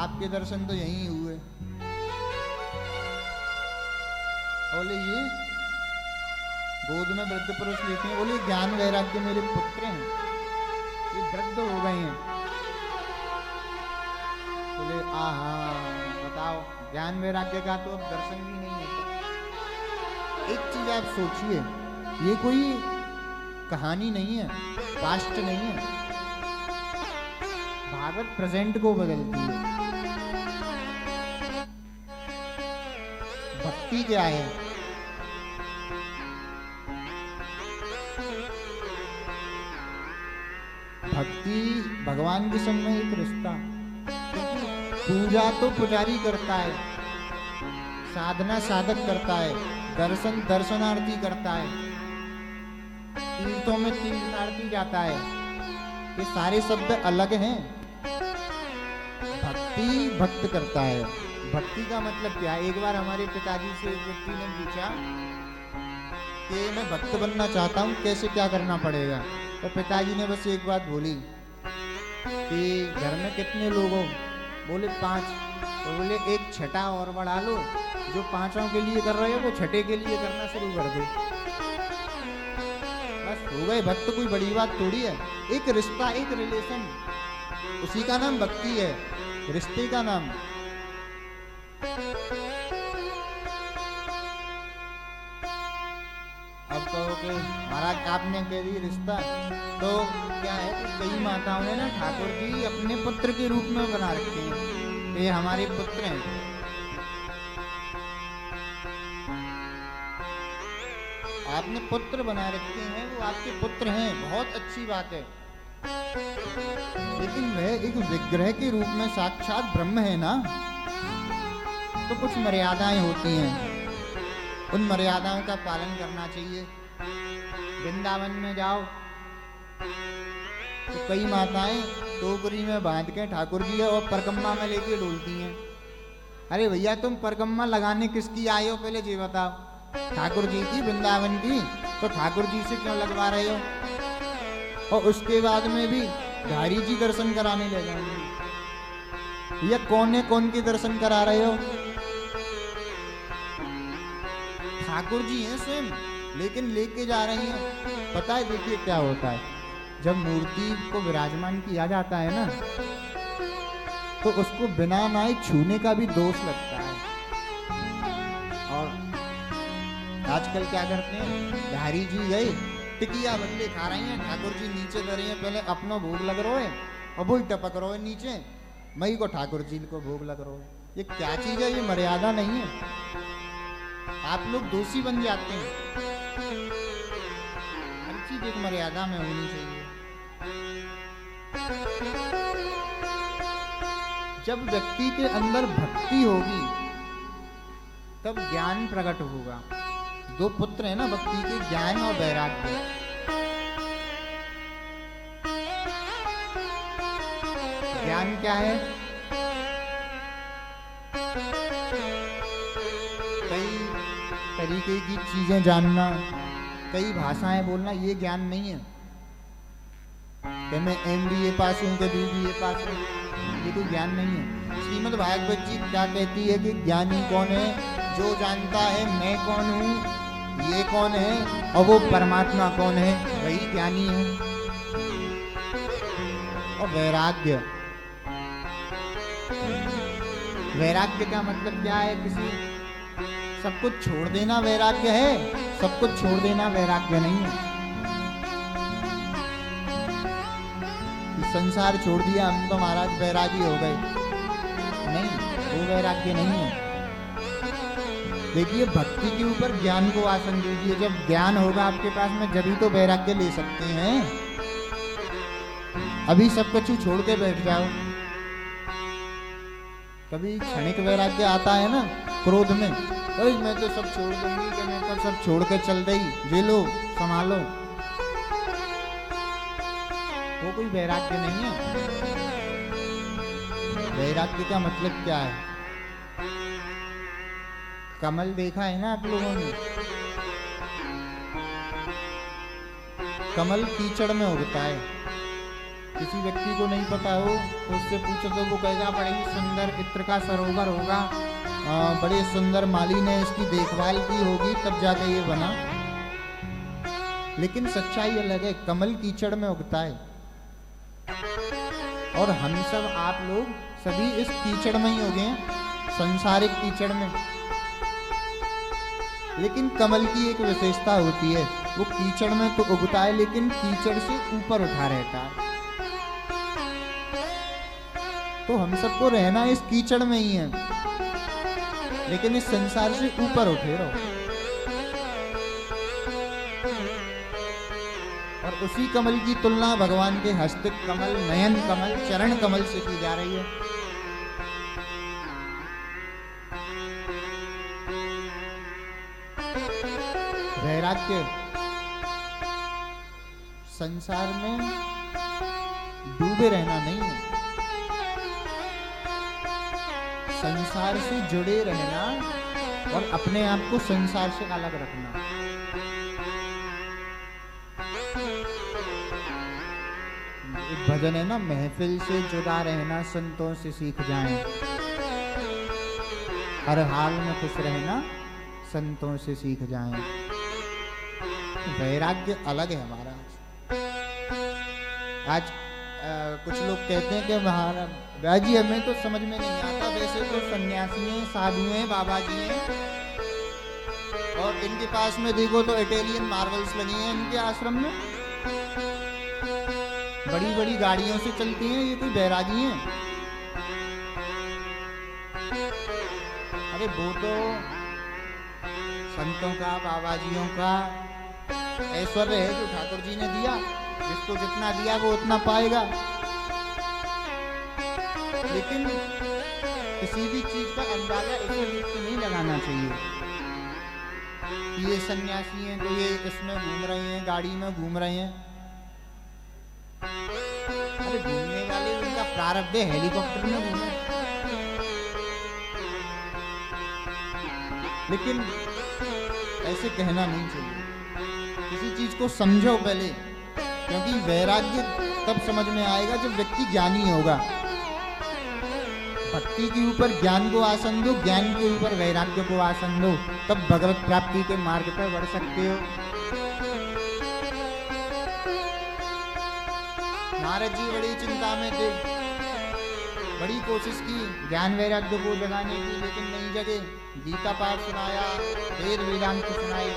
आपके दर्शन तो यहीं हुए। बोले ये गोद में वृद्ध पुरुष लेते हैं, बोले ज्ञान वैराग्य मेरे पुत्र हैं, ये वृद्ध हो गए हैं। बोले आहा, बताओ ज्ञान वैराग्य का तो अब दर्शन भी नहीं होता। एक चीज आप सोचिए, ये कोई कहानी नहीं है, पास्ट नहीं है, भागवत प्रेजेंट को बदलती है। भक्ति क्या है? भक्ति भगवान के संग में एक रिश्ता। पूजा तो पुजारी करता है, साधना साधक करता है, दर्शन दर्शनार्थी करता है, तीर्थों में तीर्थार्थी जाता है। ये सारे शब्द अलग हैं। भक्ति भक्त करता है। भक्ति का मतलब क्या है? एक बार हमारे पिताजी से एक व्यक्ति ने पूछा कि मैं भक्त बनना चाहता हूँ, कैसे क्या करना पड़ेगा? तो पिताजी ने बस एक बात बोली कि घर में कितने लोग हो? बोले 5। तो बोले एक छठा और बढ़ा लो, जो 5 के लिए कर रहे हो वो छठे के लिए करना शुरू कर दो, बस हो गए भक्त। कोई बड़ी बात थोड़ी है। एक रिश्ता, एक रिलेशन, उसी का नाम भक्ति है, रिश्ते का नाम। अब कहो कि महाराज आपने कह दी रिश्ता, तो क्या है कि कई माताओं ने ना ठाकुर जी अपने पुत्र के रूप में बना रखे हैं, ये हमारे पुत्र हैं। आपने पुत्र बना रखे हैं, वो आपके पुत्र हैं, बहुत अच्छी बात है, लेकिन वह एक विग्रह के रूप में साक्षात ब्रह्म है ना, तो कुछ मर्यादाएं होती हैं। उन मर्यादाओं का पालन करना चाहिए। वृंदावन में जाओ तो कई माताएं टोकरी में बांध के ठाकुर जी और परकम्मा में लेके डोलती हैं। अरे भैया तुम परकम्मा लगाने किसकी आए हो, पहले ये बताओ। ठाकुर जी की, वृंदावन की, तो ठाकुर जी से क्यों लगवा रहे हो? और उसके बाद में भी धारी जी दर्शन कराने ले जाएंगे। भैया कौन के दर्शन करा रहे हो? ठाकुर जी हैं स्वयं, लेकिन लेके जा रही हैं। पता है देखिए क्या होता है, जब मूर्ति को विराजमान किया जाता है ना, तो उसको बिना नाई छूने का भी दोष लगता है। और आजकल क्या करते हैं, धारी जी गए टिकिया बल्ले खा रही हैं, ठाकुर जी नीचे कर रही हैं, पहले अपनो भोग लग रहा है और वो टपक रहा है नीचे, मई को ठाकुर जी को भोग लग रहा है। ये क्या चीज है? ये मर्यादा नहीं है। आप लोग दोषी बन जाते हैं। हर चीज एक मर्यादा में होनी चाहिए। जब व्यक्ति के अंदर भक्ति होगी तब ज्ञान प्रकट होगा। दो पुत्र है ना भक्ति के, ज्ञान और वैराग्य। ज्ञान क्या है? कई तरीके की चीजें जानना, कई भाषाएं बोलना, ये ज्ञान नहीं है। कि मैं MBA पास हूँ, कि BBA पास हूँ, ये कोई ज्ञान नहीं है। श्रीमद् भागवत जी क्या कहती है कि ज्ञानी कौन है? जो जानता है मैं कौन हूँ, ये कौन है, और वो परमात्मा कौन है, वही ज्ञानी है। और वैराग्य, वैराग्य का मतलब क्या है? किसी सब कुछ छोड़ देना वैराग्य है, सब कुछ छोड़ देना वैराग्य नहीं है। संसार छोड़ दिया हम तो महाराज वैरागी हो गए, नहीं, वो वैराग्य नहीं है। देखिए भक्ति के ऊपर ज्ञान को आसन दीजिए। जब ज्ञान होगा आपके पास में, जब ही तो वैराग्य ले सकते हैं। अभी सब कुछ छोड़ के बैठ जाओ। कभी क्षणिक वैराग्य आता है ना क्रोध में, ओए मैं तो सब छोड़ दूंगी, कि मैं तो सब छोड़ के चल रही, जे लो संभालो, वो कोई वैराग्य नहीं है। वैराग्य का मतलब क्या है? कमल देखा है ना आप लोगों ने? कमल कीचड़ में उगता है। किसी व्यक्ति को नहीं पता हो तो उससे पूछो तो वो कहेगा बड़े ही सुंदर इत्र का सरोवर होगा, बड़े सुंदर माली ने इसकी देखभाल की होगी तब जाके ये बना। लेकिन सच्चाई अलग है, कमल कीचड़ में उगता है। और हम सब, आप लोग सभी इस कीचड़ में ही उगे हैं, संसारिक कीचड़ में। लेकिन कमल की एक विशेषता होती है, वो कीचड़ में तो उगता है लेकिन कीचड़ से ऊपर उठा रहता है। तो हम सबको रहना इस कीचड़ में ही है, लेकिन इस संसार से ऊपर उठे रहो। और उसी कमल की तुलना भगवान के हस्त कमल, नयन कमल, चरण कमल से की जा रही है। वैराग्य संसार में डूबे रहना नहीं है, संसार से जुड़े रहना और अपने आप को संसार से अलग रखना। एक भजन है ना, महफिल से जुदा रहना संतों से सीख जाएं, हर हाल में खुश रहना संतों से सीख जाएं। वैराग्य अलग है हमारा। आज कुछ लोग कहते हैं कि महाराज जी हमें तो समझ में नहीं आता, वैसे तो सन्यासी हैं, साधु हैं, बाबा जी हैं, और इनके पास में देखो तो इटालियन मार्बल्स लगी हैं इनके आश्रम में, बड़ी बड़ी गाड़ियों से चलती हैं, ये कोई बैरागी हैं? अरे वो तो संतों का, बाबा जियों का ऐश्वर्य है जो ठाकुर जी ने दिया। जिसको जितना दिया वो उतना पाएगा। लेकिन किसी भी चीज का अंदाजा इसे नहीं लगाना चाहिए। कि ये सन्यासी हैं तो ये इसमें घूम रहे हैं, गाड़ी में घूम रहे हैं। अरे घूमने वाले उनका प्रारब्ध है हेलीकॉप्टर में घूमे, लेकिन ऐसे कहना नहीं चाहिए। किसी चीज को समझो पहले, क्योंकि वैराग्य तब समझ में आएगा जब व्यक्ति ज्ञानी होगा। भक्ति के ऊपर ज्ञान को आसन दो, ज्ञान के ऊपर वैराग्य को आसन दो, तब भगवत प्राप्ति के मार्ग पर बढ़ सकते हो। नारद जी बड़ी चिंता में थे, बड़ी कोशिश की ज्ञान वैराग्य को जगाने की, लेकिन नहीं जगे। गीता पाठ सुनाया, वेद वेदांत सुनाए,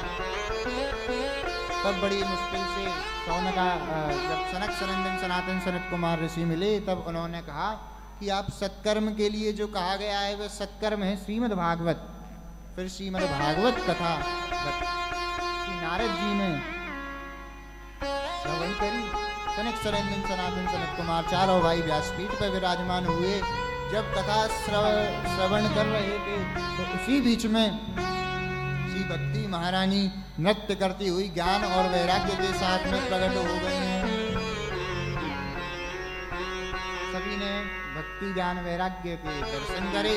तब बड़ी मुश्किल से जब सनक सनंदन सनातन सनत कुमार ऋषि मिले, तब उन्होंने कहा कि आप सत्कर्म के लिए जो कहा गया है वह सत्कर्म है श्रीमद् भागवत। फिर श्रीमद् भागवत कथा श्री नारद जी ने श्रवण करी। सनक सनंदन सनातन सनत कुमार चारों भाई व्यासपीठ पर विराजमान हुए। जब कथा श्रवण कर रहे थे तो उसी बीच में श्री भक्ति महारानी नृत्य करती हुई ज्ञान और वैराग्य के साथ में प्रकट हो गई हैं। सभी ने भक्ति ज्ञान वैराग्य के दर्शन करे।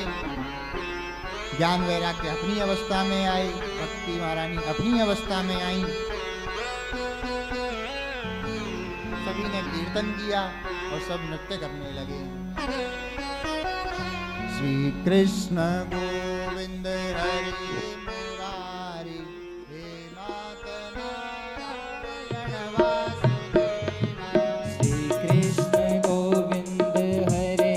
ज्ञान वैराग्य अपनी अवस्था में आए, भक्ति महारानी अपनी अवस्था में आई। सभी ने कीर्तन किया और सब नृत्य करने लगे। श्री कृष्ण गोविंद हरि मुरारी, हे नाथ नारायण वासुदेवा। श्री कृष्ण गोविंद हरे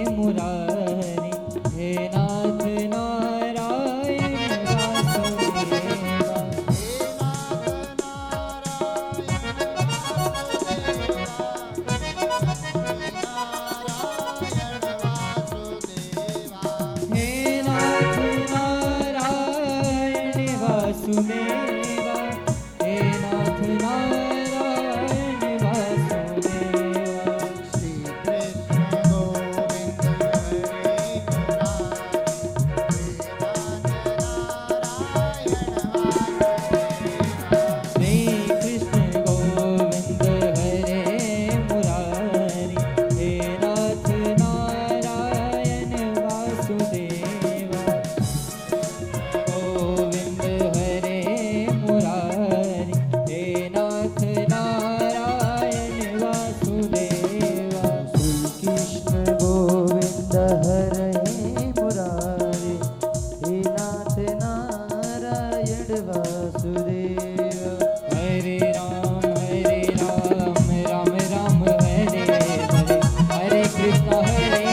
मुरारी, हे नाथ नारायण वासुदेवा। हे नाथ नारायण वासुदेवा, हे नाथ नारायण वासुदेवा। श्री कृष्ण गोविंद हरे मुरारी, हे नाथ नारायण वासुदेवा। गोविंद हरे मुरारी, हे नाथ नारायण वासुदेवा। श्री कृष्ण गोविंद हरे मुरारी, हे नाथ नारायण वासुदेवा। हरे राम राम राम हरे हरे, हरे कृष्ण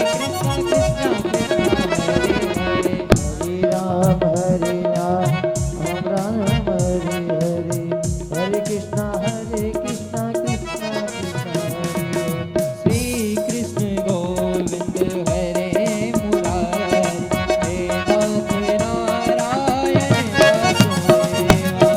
कृष्ण कृष्ण हरे हरे। हरे राम राम हरे हरे, हरे कृष्णा कृष्णा कृष्ण हरे हरे। श्री कृष्ण गोविंद हरे मुरारी, हे नाथ नारायण वासुदेवा।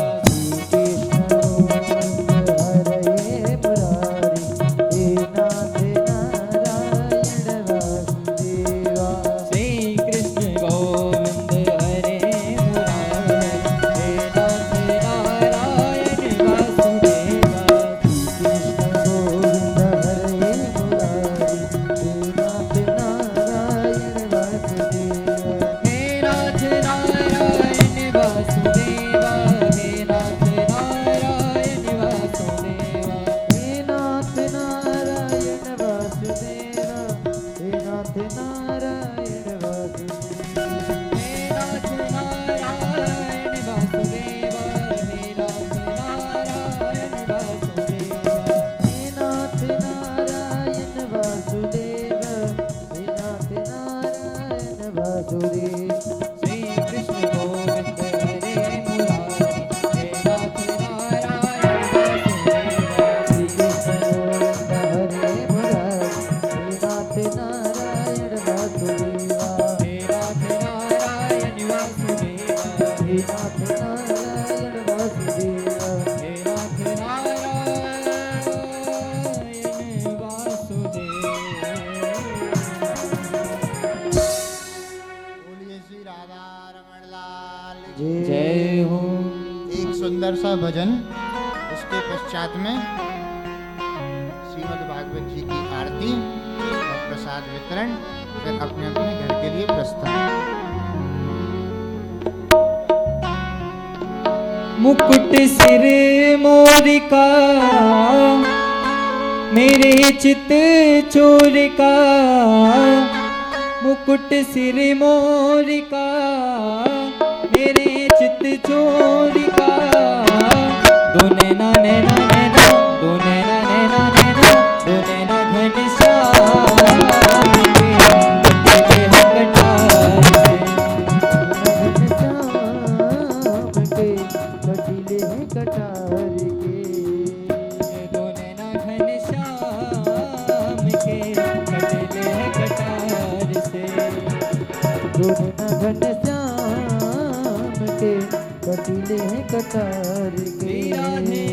सुंदर सा भजन, उसके पश्चात में श्रीमद् भागवत जी की आरती और प्रसाद वितरण, फिर अपने अपने घर के लिए प्रस्थान। मुकुट सिर मोर का मेरे चित चोर का, मुकुट सिर मोर का मेरे चित चोर का, दो नैना नैना नैना, दो नैना नैना नैना, दो नैना घनश्याम के कटे हैं कटार से। कटीले हैं कटार के, दो नैना घनश्याम के कटले हैं कटार से। दोनों घनश्याम के कटीले हैं कटार के। राधे।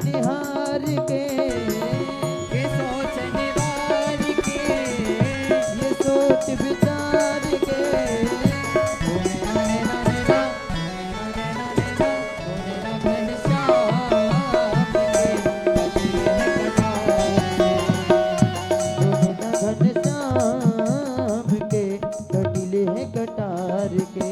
निहार के, ये सोच निवार के, ये सोच विचार के, घनश्याम के कटीले हैं कटार के।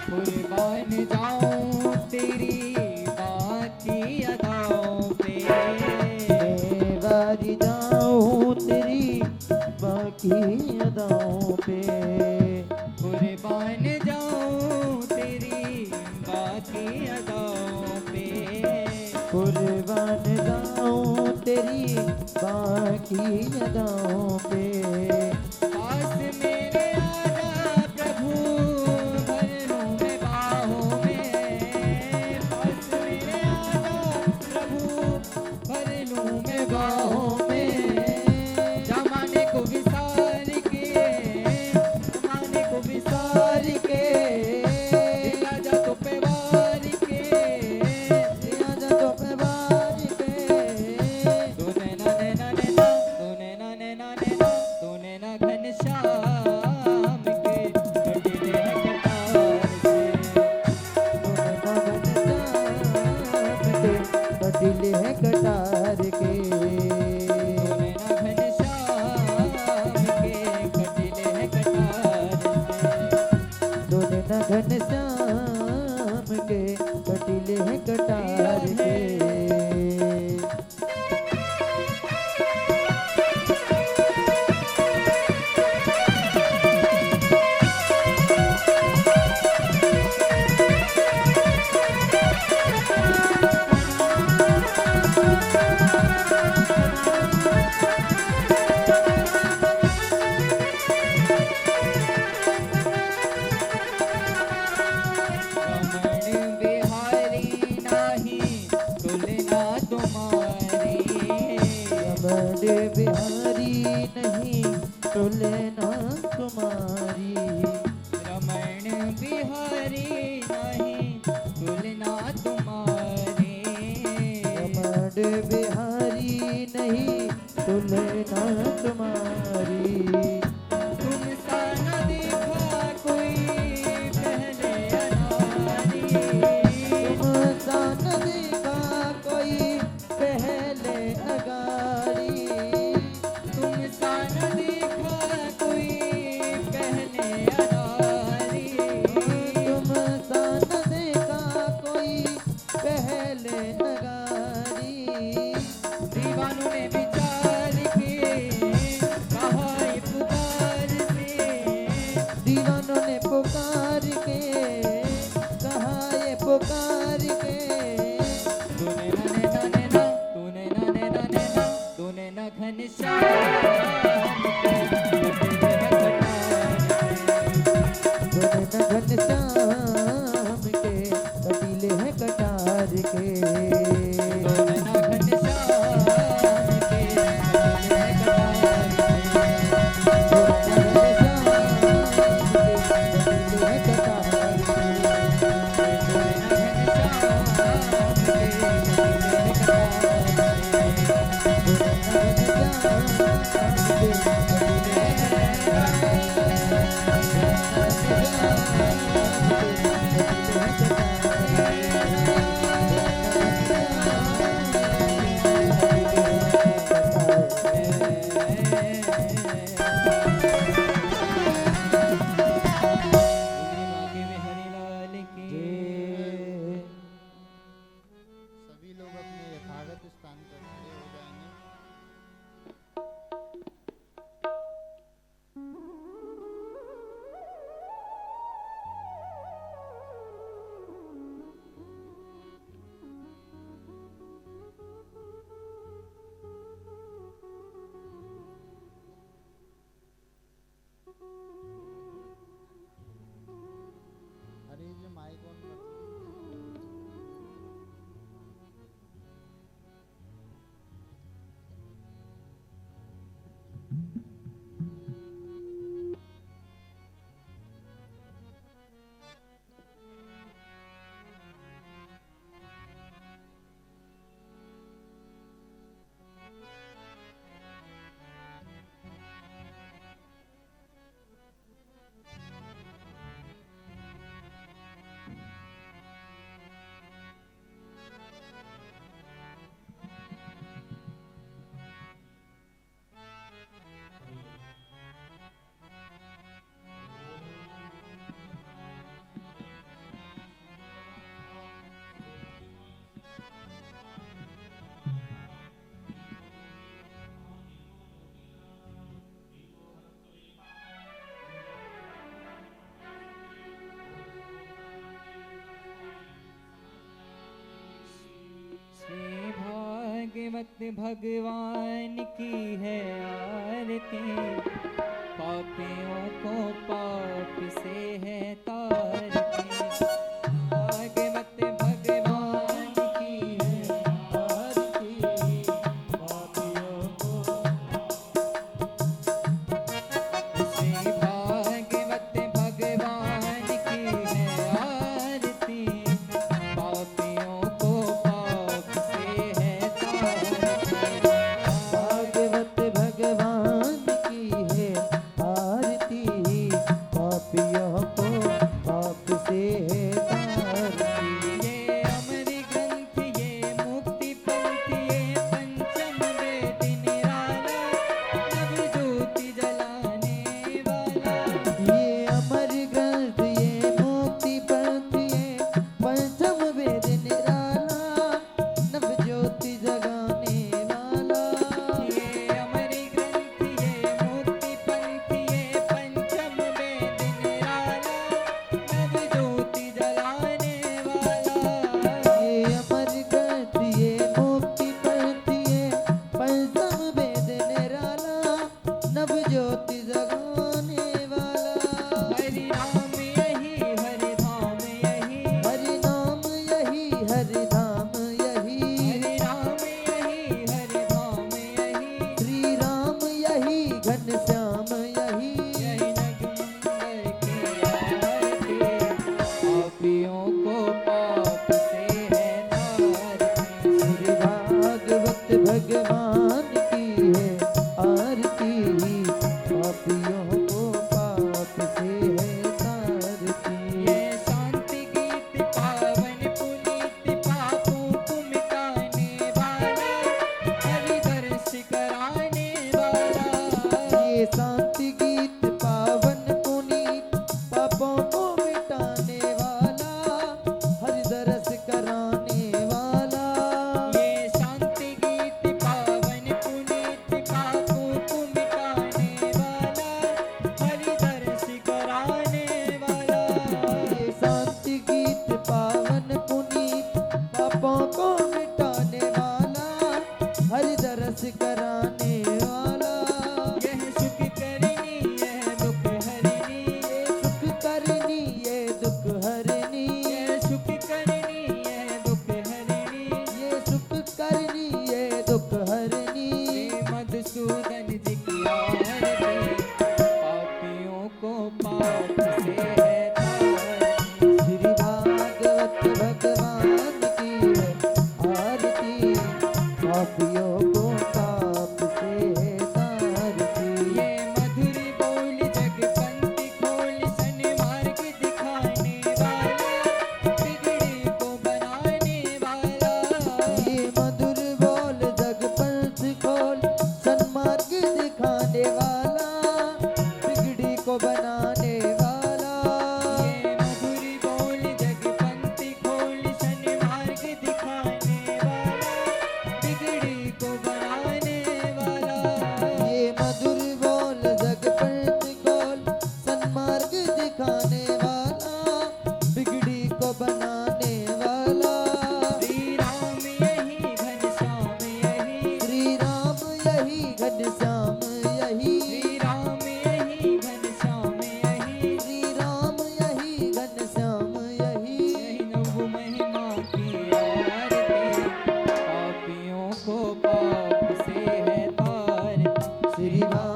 कुर्बान जाऊं तेरी बाकी अदाओं पे, मैं बारी जाऊं तेरी बाकी अदाओं पे, कुर्बान जाऊं तेरी बाकी अदाओं पे, कुर्बान जाऊं तेरी बाकी अदाओं पे। पास मेरे आजा प्रभु भर लूं मैं बाहों में, पास मेरे आजा प्रभु भर लूं मैं बाहों में। जमाने को विसार के, जमाने को विसार के, दिया जा तो पे वार के, दिया जा तो पे बारी के, दो नैना नैना नैना, दो नैना नैना नैना, दो नैना बिहारी नहीं तुलना तुम्हारी। रमण बिहारी नहीं तुलना तुम्हारी। रमण बिहारी नहीं तुलना तुम्हारी। तुम सा न देखा कोई पहले अनारी। तुम सा न देखा कोई पहले अगारी। तुम सा न देखा कोई पहले अनारी। तुम सा न देखा कोई पहले अगारी। दीवानों ने विचार के कहा ये पुकार से। दीवानों ने पुकार के कहा ये पुकार के। तूने नने ना तूने नने नने ना तूने न घनश्याम घनश्याम के कटीले हैं कटार के। तूने न घनश्याम के कटीले हैं कटार सभी लोग अपने यथागत स्थान पर खड़े हो जाएंगे। अरे ये माइक ऑन कर दो। श्री भागवत भगवान की है आरती। पापियों को पाप से है तारती। भागवत भगवान की है आरती। पापियों को श्री भागवत भगवान की है आरती। पापियों को पाप से है तारती। मेरी बात